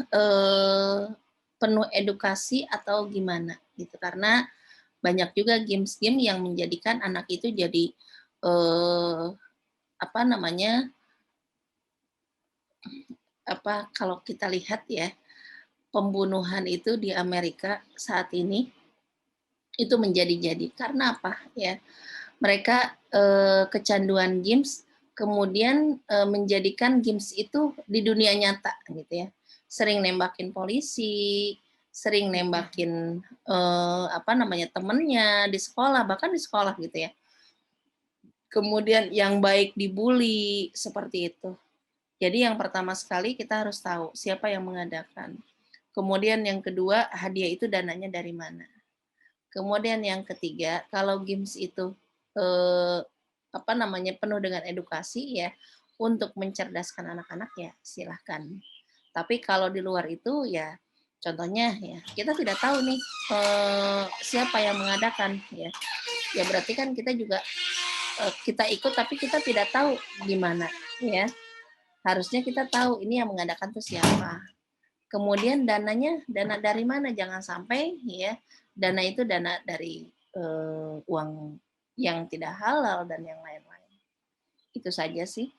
penuh edukasi atau gimana gitu, karena banyak juga games-game yang menjadikan anak itu jadi kalau kita lihat ya, pembunuhan itu di Amerika saat ini itu menjadi-jadi karena apa ya, mereka kecanduan games, kemudian menjadikan games itu di dunia nyata gitu ya, sering nembakin polisi, sering nembakin temennya di sekolah, bahkan di sekolah gitu ya, kemudian yang baik dibully seperti itu. Jadi yang pertama sekali kita harus tahu siapa yang mengadakan. Kemudian yang kedua, hadiah itu dananya dari mana. Kemudian yang ketiga, kalau games itu penuh dengan edukasi ya, untuk mencerdaskan anak-anak ya silahkan. Tapi kalau di luar itu ya, contohnya ya kita tidak tahu nih siapa yang mengadakan ya. Ya berarti kan kita juga kita ikut tapi kita tidak tahu gimana ya. Harusnya kita tahu ini yang mengadakan itu siapa. Kemudian dananya, dana dari mana? Jangan sampai ya dana itu dana dari uang yang tidak halal dan yang lain-lain. Itu saja sih.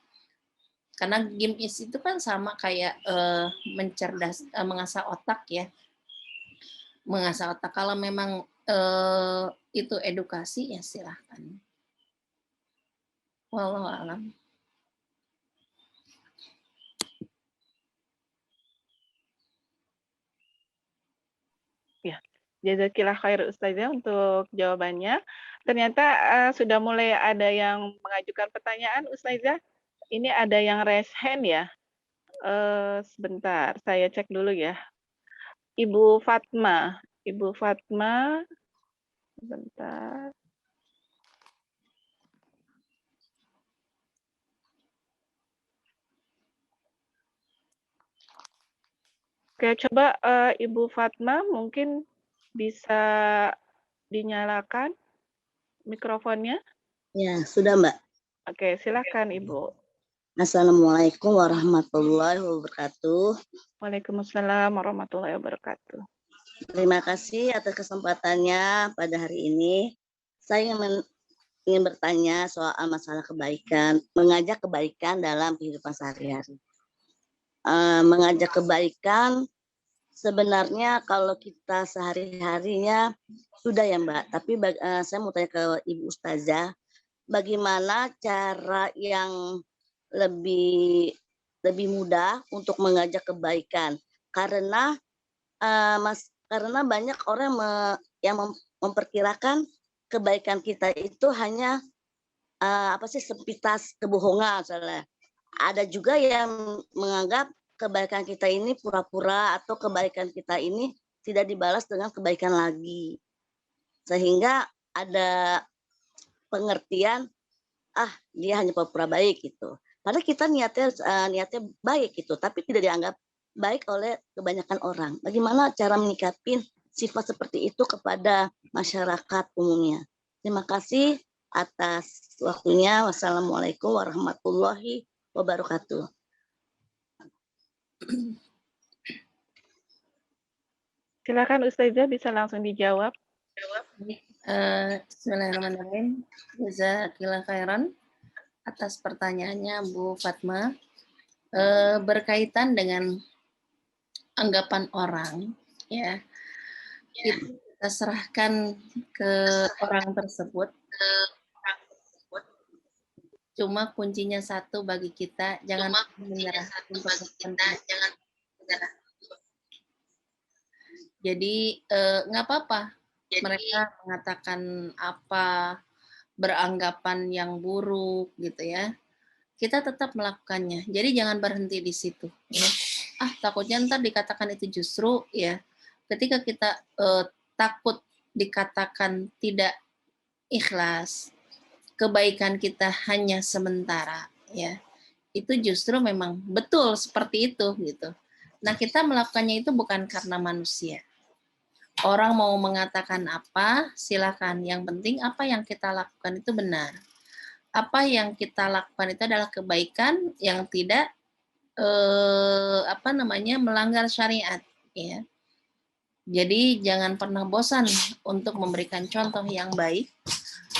Karena game itu kan sama kayak mengasah otak ya. Mengasah otak. Kalau memang itu edukasi ya silahkan. Wallahu a'lam. Ya, jazakillah khair Ustazah untuk jawabannya. Ternyata sudah mulai ada yang mengajukan pertanyaan Ustazah. Ini ada yang raise hand ya. Sebentar, saya cek dulu ya. Ibu Fatma, sebentar. Oke, coba Ibu Fatma mungkin bisa dinyalakan mikrofonnya. Ya, sudah Mbak. Oke, silakan Ibu. Assalamualaikum warahmatullahi wabarakatuh. Waalaikumsalam warahmatullahi wabarakatuh. Terima kasih atas kesempatannya pada hari ini. Saya ingin bertanya soal masalah kebaikan, mengajak kebaikan dalam kehidupan sehari-hari. Mengajak kebaikan sebenarnya kalau kita sehari-harinya sudah ya Mbak, tapi saya mau tanya ke Ibu Ustazah, bagaimana cara yang lebih mudah untuk mengajak kebaikan. Karena karena banyak orang yang memperkirakan kebaikan kita itu hanya sepintas kebohongan misalnya. Ada juga yang menganggap kebaikan kita ini pura-pura atau kebaikan kita ini tidak dibalas dengan kebaikan lagi. Sehingga ada pengertian, dia hanya pura-pura baik gitu. Padahal kita niatnya baik gitu, tapi tidak dianggap baik oleh kebanyakan orang. Bagaimana cara menyikapi sifat seperti itu kepada masyarakat umumnya? Terima kasih atas waktunya. Wassalamualaikum warahmatullahi wabarakatuh. Silakan Ustazah, bisa langsung dijawab. Bismillahirrahmanirrahim. Jazakallahu khairan atas pertanyaannya Bu Fatma. Berkaitan dengan anggapan orang, ya, itu kita serahkan ke orang tersebut. Cuma kuncinya satu bagi kita, jangan menyerah untuk kepentingan. Jadi nggak apa-apa mereka mengatakan apa, beranggapan yang buruk gitu ya. Kita tetap melakukannya. Jadi jangan berhenti di situ. Ya. Takutnya ntar dikatakan itu justru ya. Ketika kita takut dikatakan tidak ikhlas, kebaikan kita hanya sementara, ya. Itu justru memang betul seperti itu gitu. Nah, kita melakukannya itu bukan karena manusia. Orang mau mengatakan apa, silakan. Yang penting apa yang kita lakukan itu benar. Apa yang kita lakukan itu adalah kebaikan yang tidak melanggar syariat, ya. Jadi jangan pernah bosan untuk memberikan contoh yang baik,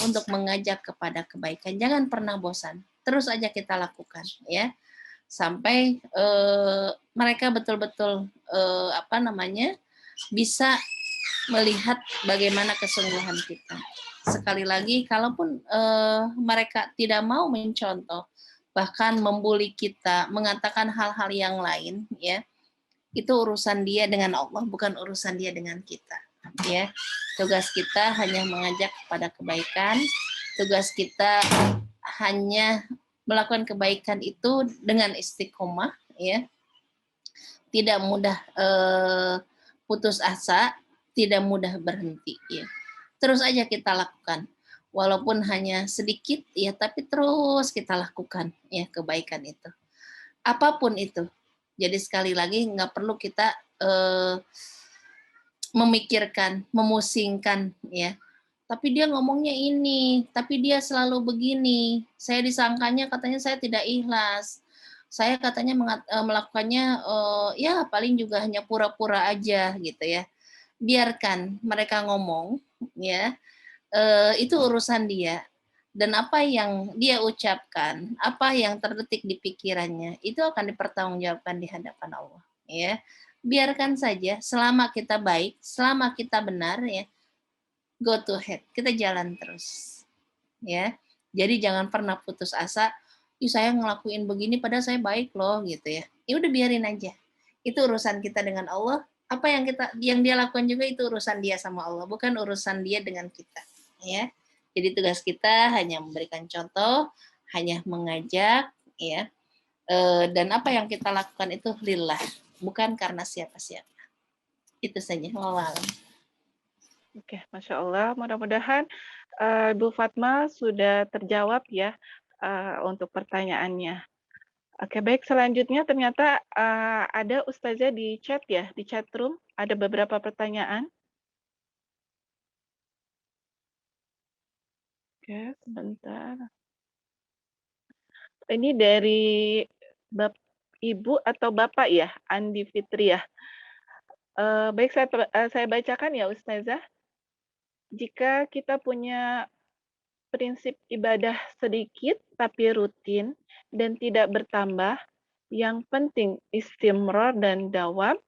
untuk mengajak kepada kebaikan. Jangan pernah bosan. Terus aja kita lakukan, ya. Sampai mereka betul-betul bisa melihat bagaimana kesungguhan kita. Sekali lagi, kalaupun mereka tidak mau mencontoh, bahkan membuli kita, mengatakan hal-hal yang lain, ya, itu urusan dia dengan Allah, bukan urusan dia dengan kita. Ya, tugas kita hanya mengajak kepada kebaikan. Tugas kita hanya melakukan kebaikan itu dengan istiqomah, ya. Tidak mudah putus asa, tidak mudah berhenti, ya. Terus aja kita lakukan. Walaupun hanya sedikit, ya, tapi terus kita lakukan, ya, kebaikan itu. Apapun itu. Jadi sekali lagi nggak perlu kita memikirkan, memusingkan, ya. Tapi dia ngomongnya ini, tapi dia selalu begini. Saya disangkanya katanya saya tidak ikhlas. Saya katanya melakukannya ya paling juga hanya pura-pura aja gitu ya. Biarkan mereka ngomong, ya. Itu urusan dia. Dan apa yang dia ucapkan, apa yang terdetik di pikirannya, itu akan dipertanggungjawabkan di hadapan Allah. Ya, biarkan saja. Selama kita baik, selama kita benar, ya, go to head. Kita jalan terus. Ya, jadi jangan pernah putus asa. Saya ngelakuin begini, padahal saya baik loh, gitu ya. Ya udah biarin aja. Itu urusan kita dengan Allah. Apa yang dia lakukan juga itu urusan dia sama Allah, bukan urusan dia dengan kita. Ya. Jadi tugas kita hanya memberikan contoh, hanya mengajak, ya. Dan apa yang kita lakukan itu lillah, bukan karena siapa-siapa. Itu saja. Wallahu. Oke, Masya Allah. Mudah-mudahan Bu Fatma sudah terjawab ya untuk pertanyaannya. Oke, baik. Selanjutnya ternyata ada Ustazah di chat ya, di chat room. Ada beberapa pertanyaan. Oke, sebentar. Ini dari Ibu atau Bapak ya, Andi Fitri ya. Baik, saya bacakan ya Ustazah. Jika kita punya prinsip ibadah sedikit tapi rutin dan tidak bertambah, yang penting istimror dan dawam,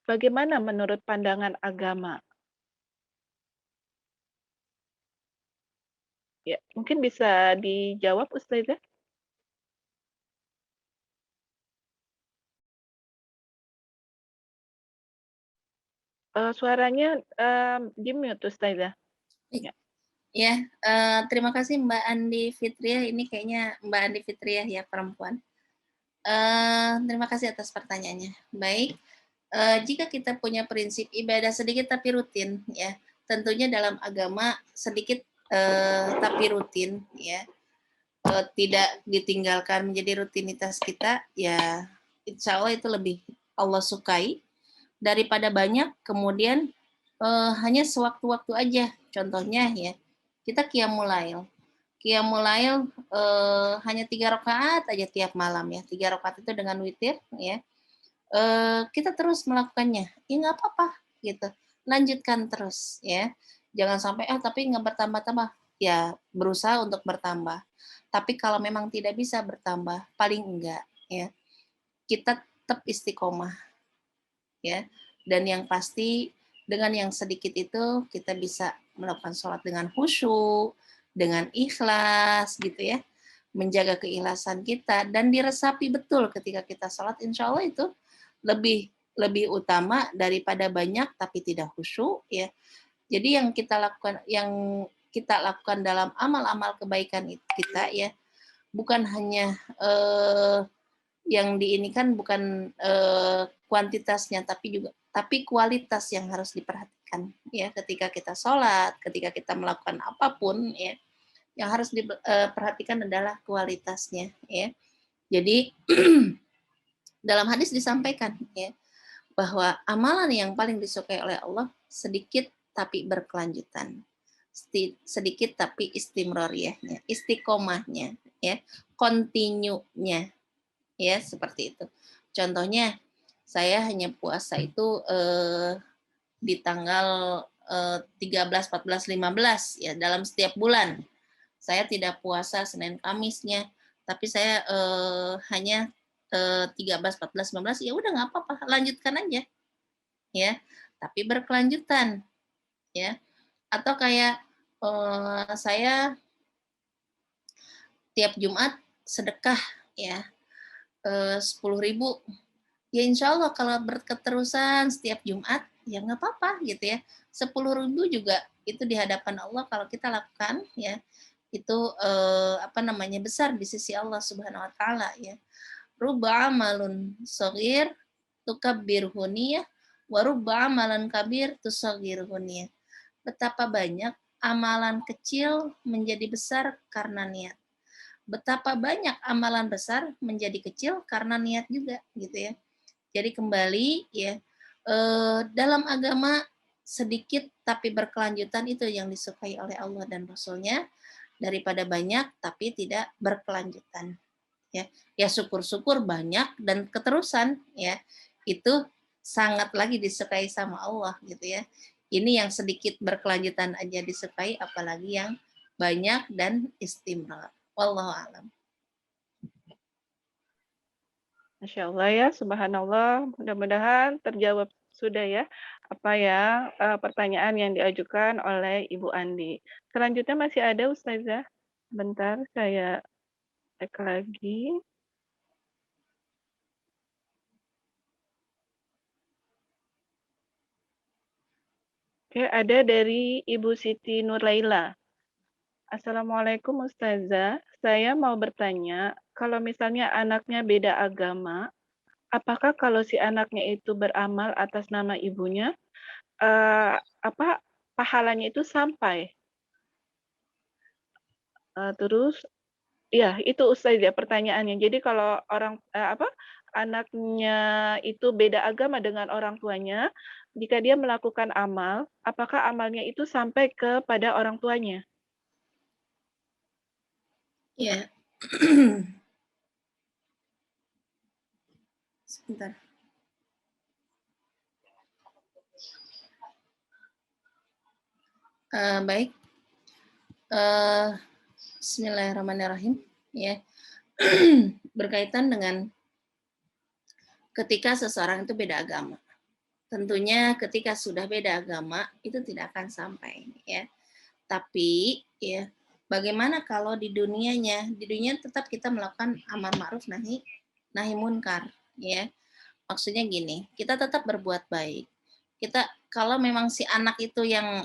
bagaimana menurut pandangan agama? Ya, mungkin bisa dijawab Ustazah. Suaranya di-mute Ustazah. Ya. Ya, terima kasih Mbak Andi Fitriah. Ini kayaknya Mbak Andi Fitriah ya, perempuan. Terima kasih atas pertanyaannya. Baik, jika kita punya prinsip ibadah sedikit tapi rutin, ya, tentunya dalam agama sedikit tapi rutin, ya, tidak ditinggalkan menjadi rutinitas kita, ya, insya Allah itu lebih Allah sukai daripada banyak kemudian hanya sewaktu-waktu aja. Contohnya ya, kita qiyamul lail. Qiyamul lail hanya 3 rakaat aja tiap malam ya. 3 rakaat itu dengan witir ya. Kita terus melakukannya. Ya nggak apa-apa gitu. Lanjutkan terus ya. Jangan sampai tapi nggak bertambah-tambah. Ya berusaha untuk bertambah. Tapi kalau memang tidak bisa bertambah, paling enggak ya kita tetap istiqomah ya. Dan yang pasti dengan yang sedikit itu kita bisa melakukan sholat dengan khusyuk, dengan ikhlas gitu ya, menjaga keikhlasan kita dan diresapi betul ketika kita sholat, insya Allah itu lebih utama daripada banyak tapi tidak khusyuk ya. Jadi yang kita lakukan dalam amal-amal kebaikan kita ya, bukan hanya yang diinikan bukan kuantitasnya tapi kualitas yang harus diperhatikan ya ketika kita sholat, ketika kita melakukan apapun ya, yang harus diperhatikan adalah kualitasnya ya. Jadi dalam hadis disampaikan ya bahwa amalan yang paling disukai oleh Allah sedikit tapi berkelanjutan, sedikit tapi istimroriyahnya, istiqomahnya ya, continue-nya ya, seperti itu. Contohnya saya hanya puasa itu di tanggal 13, 14, 15 ya dalam setiap bulan. Saya tidak puasa Senin Kamisnya, tapi saya hanya 13, 14, 15 ya udah nggak apa-apa, lanjutkan aja ya. Tapi berkelanjutan ya. Atau kayak saya tiap Jumat sedekah ya 10.000. Ya insya Allah kalau berketerusan setiap Jumat, ya nggak apa-apa gitu ya. 10.000 juga itu di hadapan Allah kalau kita lakukan ya, itu besar di sisi Allah Subhanahu Wa Taala ya. Rubba amalun sogir tukabbirhu niyah, wa rubba amalan kabir tusagirhu niyah. Betapa banyak amalan kecil menjadi besar karena niat. Betapa banyak amalan besar menjadi kecil karena niat juga gitu ya. Jadi kembali ya dalam agama sedikit tapi berkelanjutan itu yang disukai oleh Allah dan Rasul-Nya daripada banyak tapi tidak berkelanjutan. Ya syukur-syukur banyak dan keterusan ya itu sangat lagi disukai sama Allah gitu ya. Ini yang sedikit berkelanjutan aja disukai, apalagi yang banyak dan istimrar. Wallahu a'lam. Masya Allah ya, subhanallah. Mudah-mudahan terjawab sudah ya apa yang pertanyaan yang diajukan oleh Ibu Andi. Selanjutnya masih ada Ustazah. Bentar, saya cek lagi. Oke, ada dari Ibu Siti Nurlaila. Assalamualaikum Ustazah, saya mau bertanya, kalau misalnya anaknya beda agama, apakah kalau si anaknya itu beramal atas nama ibunya, pahalanya itu sampai? Terus, ya itu Ustazah pertanyaannya. Jadi kalau anaknya itu beda agama dengan orang tuanya, jika dia melakukan amal, apakah amalnya itu sampai kepada orang tuanya? Ya. Sebentar. Baik. Bismillahirrahmanirrahim. Ya. Berkaitan dengan ketika seseorang itu beda agama. Tentunya ketika sudah beda agama itu tidak akan sampai ya. Tapi ya bagaimana kalau di dunianya? Di dunia tetap kita melakukan amar ma'ruf nahi munkar, ya. Maksudnya gini, kita tetap berbuat baik. Kita kalau memang si anak itu yang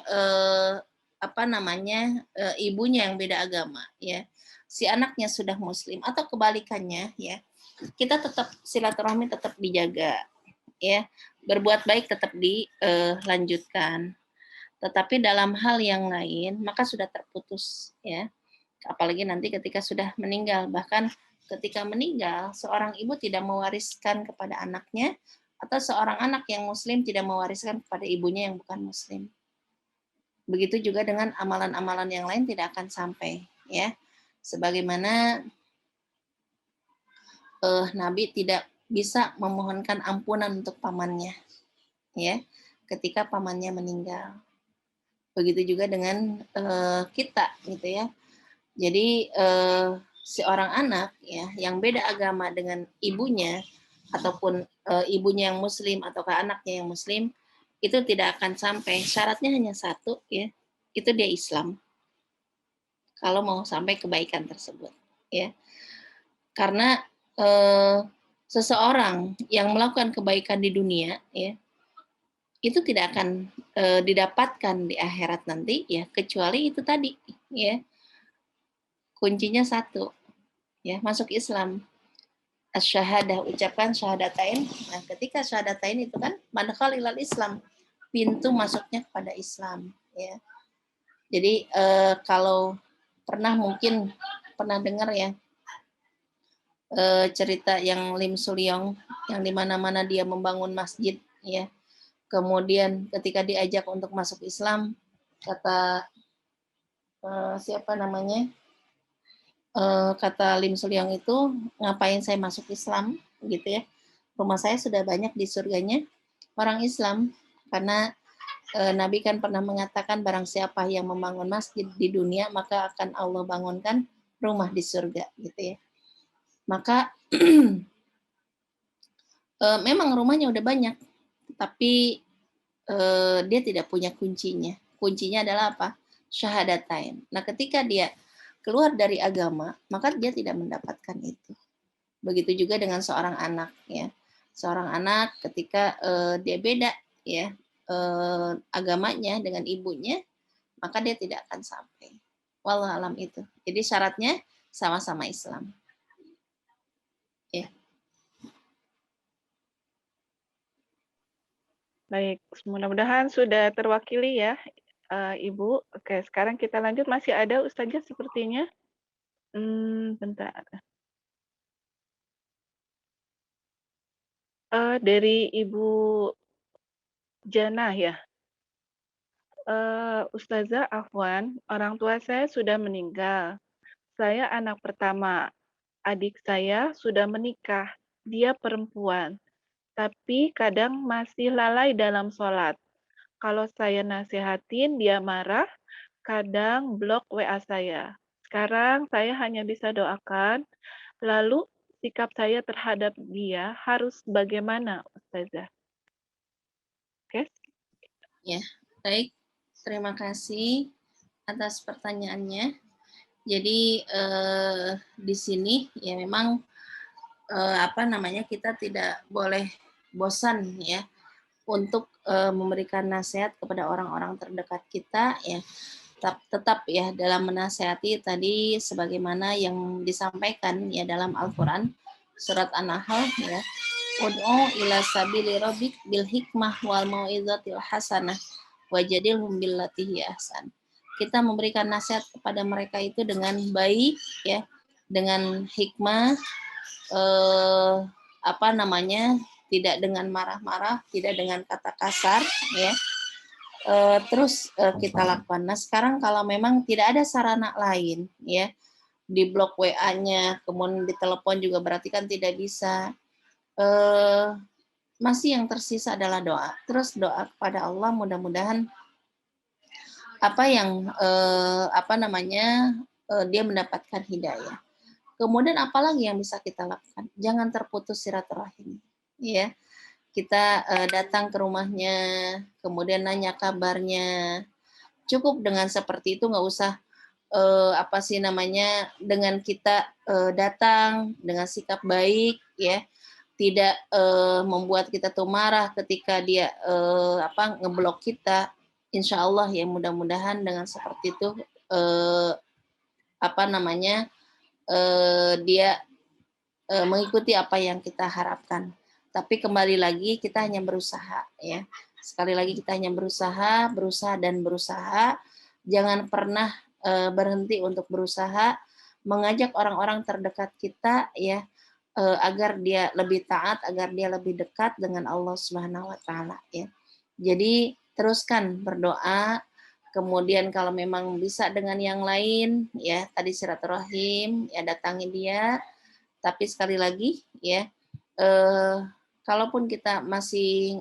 apa namanya, ibunya yang beda agama, ya. Si anaknya sudah muslim atau kebalikannya, ya. Kita tetap silaturahmi tetap dijaga, ya. Berbuat baik tetap dilanjutkan. Tetapi dalam hal yang lain maka sudah terputus, ya. Apalagi nanti ketika sudah meninggal, bahkan ketika meninggal seorang ibu tidak mewariskan kepada anaknya atau seorang anak yang muslim tidak mewariskan kepada ibunya yang bukan muslim. Begitu juga dengan amalan-amalan yang lain tidak akan sampai, ya. Sebagaimana Nabi tidak bisa memohonkan ampunan untuk pamannya, ya, ketika pamannya meninggal. Begitu juga dengan kita, gitu ya. Jadi seorang anak ya yang beda agama dengan ibunya ataupun ibunya yang muslim ataukah anaknya yang muslim itu tidak akan sampai. Syaratnya hanya satu, ya, itu dia Islam. Kalau mau sampai kebaikan tersebut, ya. Karena seseorang yang melakukan kebaikan di dunia, ya, itu tidak akan didapatkan di akhirat nanti, ya, kecuali itu tadi, ya. Kuncinya satu, ya, masuk Islam. Asy-syahadah, ucapkan syahadatain. Nah, ketika syahadatain itu kan madkhal ilal Islam, pintu masuknya kepada Islam, ya. Jadi kalau mungkin pernah dengar ya cerita yang Lim Sulyong yang di mana-mana dia membangun masjid, ya. Kemudian ketika diajak untuk masuk Islam, kata siapa namanya? Kata Lim Sulyong itu, ngapain saya masuk Islam, gitu ya. Rumah saya sudah banyak di surganya orang Islam, karena Nabi kan pernah mengatakan barang siapa yang membangun masjid di dunia, maka akan Allah bangunkan rumah di surga, gitu ya. Maka memang rumahnya udah banyak, tapi dia tidak punya kuncinya. Kuncinya adalah apa? Syahadatain. Nah, ketika dia keluar dari agama, maka dia tidak mendapatkan itu. Begitu juga dengan seorang anak, ya. Seorang anak ketika dia beda, ya, agamanya dengan ibunya, maka dia tidak akan sampai. Wallahu alam itu. Jadi syaratnya sama-sama Islam. Ya. Baik, mudah-mudahan sudah terwakili ya, Ibu. Oke, sekarang kita lanjut. Masih ada Ustazah sepertinya. Bentar. Dari Ibu Jana ya. Ustazah Afwan, orang tua saya sudah meninggal. Saya anak pertama. Adik saya sudah menikah. Dia perempuan. Tapi kadang masih lalai dalam sholat. Kalau saya nasihatin, dia marah, kadang blok WA saya. Sekarang saya hanya bisa doakan, lalu sikap saya terhadap dia harus bagaimana, Ustazah? Oke. Ya, baik. Terima kasih atas pertanyaannya. Jadi di sini ya memang kita tidak boleh bosan ya untuk memberikan nasihat kepada orang-orang terdekat kita ya. Tetap ya dalam menasihati tadi sebagaimana yang disampaikan ya dalam Al-Qur'an surat An-Nahl ya. Ud'u ila sabili rabbik bil hikmah wal mau'izatil hasanah wajadilhum billati hi ahsan. Kita memberikan nasihat kepada mereka itu dengan baik ya, dengan hikmah tidak dengan marah-marah, tidak dengan kata kasar ya. Terus kita lakukan. Nah, sekarang kalau memang tidak ada sarana lain ya, di blok WA-nya, kemudian di telepon juga berarti kan tidak bisa. Masih yang tersisa adalah doa. Terus doa kepada Allah, mudah-mudahan dia mendapatkan hidayah. Kemudian apalagi yang bisa kita lakukan? Jangan terputus silaturahim. Ya, kita datang ke rumahnya, kemudian nanya kabarnya. Cukup dengan seperti itu, nggak usah apa sih namanya, dengan kita datang dengan sikap baik ya, tidak membuat kita tuh marah ketika dia ngeblok kita. Insya Allah ya mudah-mudahan dengan seperti itu apa namanya dia mengikuti apa yang kita harapkan. Tapi kembali lagi kita hanya berusaha ya. Sekali lagi kita hanya berusaha, berusaha dan berusaha. Jangan pernah berhenti untuk berusaha mengajak orang-orang terdekat kita ya agar dia lebih taat, agar dia lebih dekat dengan Allah Subhanahu wa taala ya. Jadi teruskan berdoa, kemudian kalau memang bisa dengan yang lain ya tadi silaturahim ya datangi dia, tapi sekali lagi ya kalaupun kita masih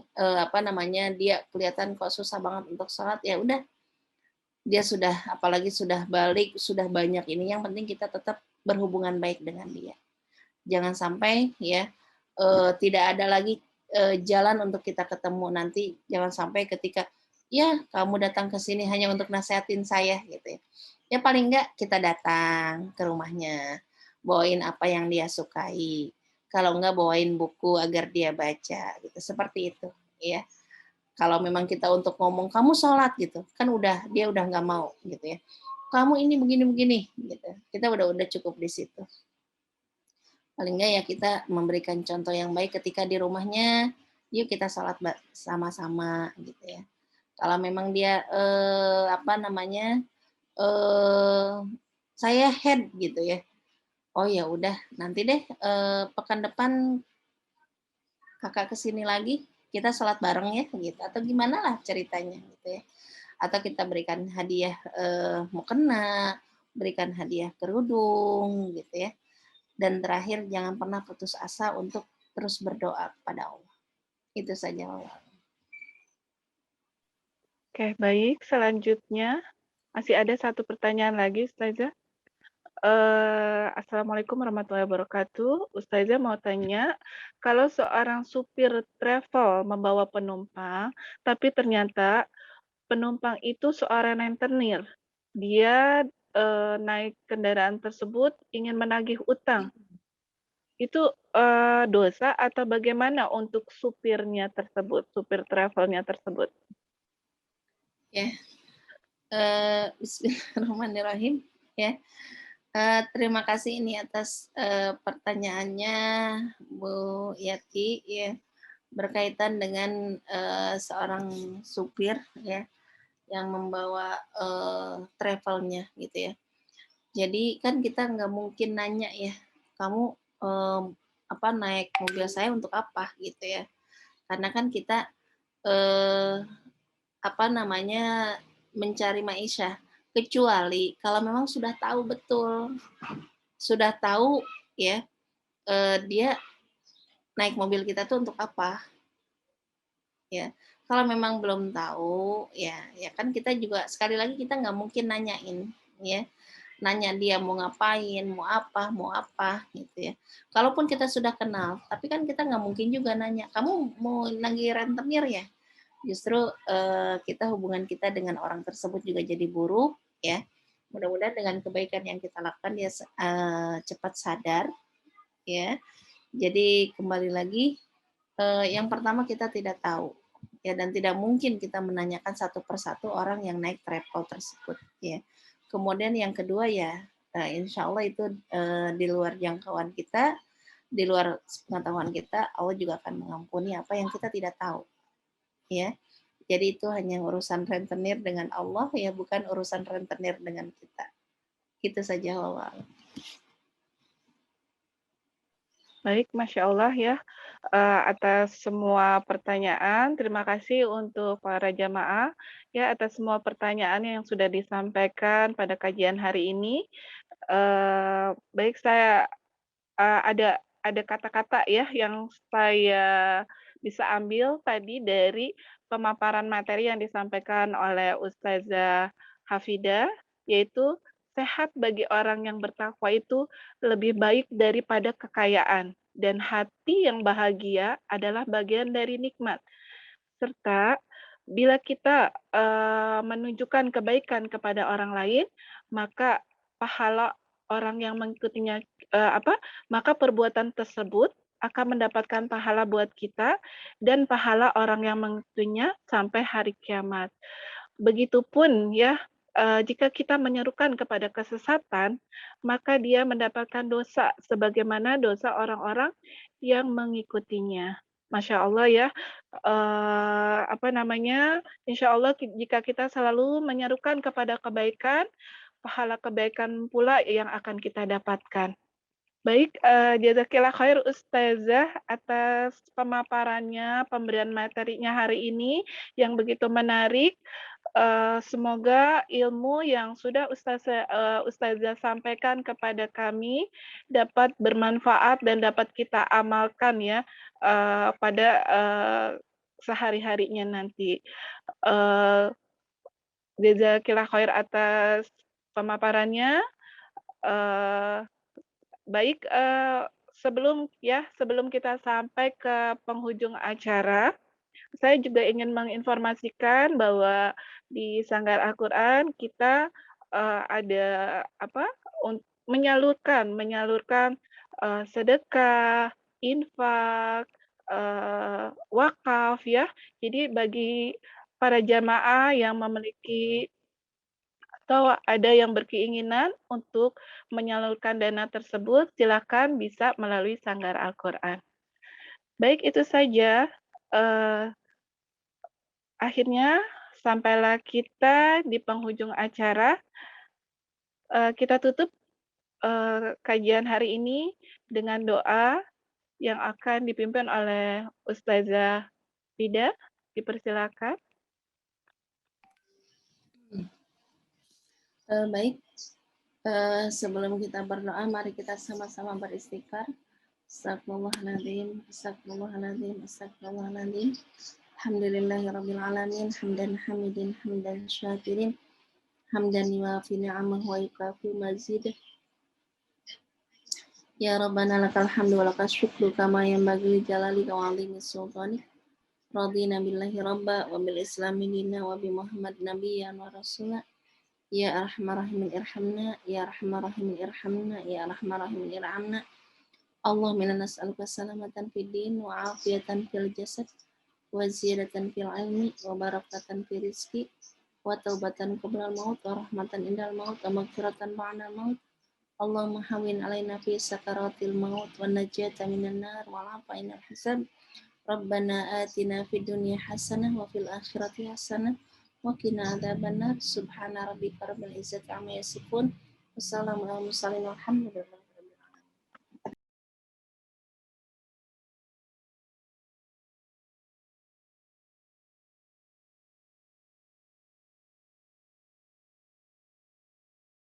dia kelihatan kok susah banget untuk sholat ya udah dia sudah apalagi sudah balik sudah banyak ini yang penting kita tetap berhubungan baik dengan dia. Jangan sampai ya tidak ada lagi jalan untuk kita ketemu nanti. Jangan sampai ketika ya kamu datang ke sini hanya untuk nasihatin saya gitu ya. Ya paling enggak kita datang ke rumahnya, bawain apa yang dia sukai. Kalau enggak bawain buku agar dia baca gitu. Seperti itu ya. Kalau memang kita untuk ngomong kamu sholat gitu, kan dia udah nggak mau gitu ya. Kamu ini begini-begini gitu. Kita udah cukup di situ. Paling enggak ya kita memberikan contoh yang baik ketika di rumahnya, yuk kita sholat sama-sama gitu ya. Kalau memang dia saya head gitu ya. Oh ya udah nanti deh pekan depan kakak kesini lagi kita sholat bareng ya gitu atau gimana lah ceritanya gitu ya. Atau kita berikan hadiah mukena, berikan hadiah kerudung gitu ya. Dan terakhir jangan pernah putus asa untuk terus berdoa kepada Allah. Itu saja Allah. Oke, baik. Selanjutnya masih ada satu pertanyaan lagi, Ustazah. Assalamualaikum warahmatullahi wabarakatuh. Ustazah mau tanya, kalau seorang supir travel membawa penumpang, tapi ternyata penumpang itu seorang rentenir, dia naik kendaraan tersebut ingin menagih utang, itu dosa atau bagaimana untuk supirnya tersebut, supir travelnya tersebut? Ya, Bismillahirrahmanirrahim. Ya, terima kasih ini atas pertanyaannya Bu Yati ya berkaitan dengan seorang supir ya yang membawa travelnya gitu ya. Jadi kan kita nggak mungkin nanya ya, kamu naik mobil saya untuk apa gitu ya. Karena kan kita mencari maisha. Kecuali kalau memang sudah tahu betul, sudah tahu ya dia naik mobil kita tuh untuk apa ya. Kalau memang belum tahu ya kan kita juga sekali lagi kita nggak mungkin nanyain ya. Nanya dia mau ngapain, mau apa gitu ya. Kalaupun kita sudah kenal, tapi kan kita nggak mungkin juga nanya, kamu mau nagih rentenir ya? Justru kita hubungan kita dengan orang tersebut juga jadi buruk ya. Mudah-mudahan dengan kebaikan yang kita lakukan dia cepat sadar ya. Jadi kembali lagi yang pertama kita tidak tahu ya dan tidak mungkin kita menanyakan satu persatu orang yang naik travel tersebut ya. Kemudian yang kedua ya, insya Allah itu di luar jangkauan kita, di luar pengetahuan kita, Allah juga akan mengampuni apa yang kita tidak tahu. Ya, jadi itu hanya urusan rentenir dengan Allah ya, bukan urusan rentenir dengan kita. Itu saja Allah. Baik, Masya Allah ya, atas semua pertanyaan. Terima kasih untuk para jamaah ya atas semua pertanyaan yang sudah disampaikan pada kajian hari ini. Baik, saya ada kata-kata ya yang saya bisa ambil tadi dari pemaparan materi yang disampaikan oleh Ustazah Hafidah, yaitu sehat bagi orang yang bertakwa itu lebih baik daripada kekayaan, dan hati yang bahagia adalah bagian dari nikmat. Serta bila kita menunjukkan kebaikan kepada orang lain, maka pahala orang yang mengikutinya maka perbuatan tersebut akan mendapatkan pahala buat kita dan pahala orang yang mengikutinya sampai hari kiamat. Begitupun ya, jika kita menyerukan kepada kesesatan, maka dia mendapatkan dosa sebagaimana dosa orang-orang yang mengikutinya. Masya Allah ya, insya Allah jika kita selalu menyerukan kepada kebaikan, pahala kebaikan pula yang akan kita dapatkan. Baik, jazakillah khair Ustazah atas pemaparannya, pemberian materinya hari ini yang begitu menarik. Semoga ilmu yang sudah Ustazah sampaikan kepada kami dapat bermanfaat dan dapat kita amalkan ya pada sehari-harinya nanti. Jazakillah khair atas pemaparannya. Baik, sebelum kita sampai ke penghujung acara, saya juga ingin menginformasikan bahwa di Sanggar Al-Quran kita ada menyalurkan sedekah, infak, wakaf ya. Jadi bagi para jamaah yang memiliki atau ada yang berkeinginan untuk menyalurkan dana tersebut, silakan bisa melalui Sanggar Al-Quran. Baik, itu saja. Akhirnya, sampailah kita di penghujung acara. Kita tutup kajian hari ini dengan doa yang akan dipimpin oleh Ustazah Fida. Dipersilakan. Baik, sebelum kita berdoa, mari kita sama-sama beristighfar. Astagfirullahaladzim, astagfirullahaladzim, astagfirullahaladzim. Alhamdulillahirabbil alamin, hamdan hamidin, hamdan syakirin, hamdan yuwafi ni'amahu wa yukafi mazid. Ya Rabbana lakal hamdu wa lakal syukru kama yanbaghi li jalalika wa 'azimi sultanik. Radina billahi rabba wa bil islami dina wa bi Muhammad nabiyyan wa rasula. Ya Arhamar Rahimin irhamna, Ya Arhamar Rahimin irhamna, Ya Arhamar Rahimin irhamna. Allahumma inna nas'aluka salamatan fid din wa afiyatan fil jasad wa ziyadatan fil ilmi wa barakatan fil rizqi wa taubatan qabla al-maut wa rahmatan indal maut wa maghfiratan ba'da al-maut. Allahumma hawin alaina fi sakaratil maut wa najata minan nar wa afa inal hisab. Rabbana atina fid dunya hasanah wa fil akhirati hasanah wa qina adzabannar. Subhana rabbika rabbil izzati amma yasifun. Wassalamu ala mursalin walhamdulillah.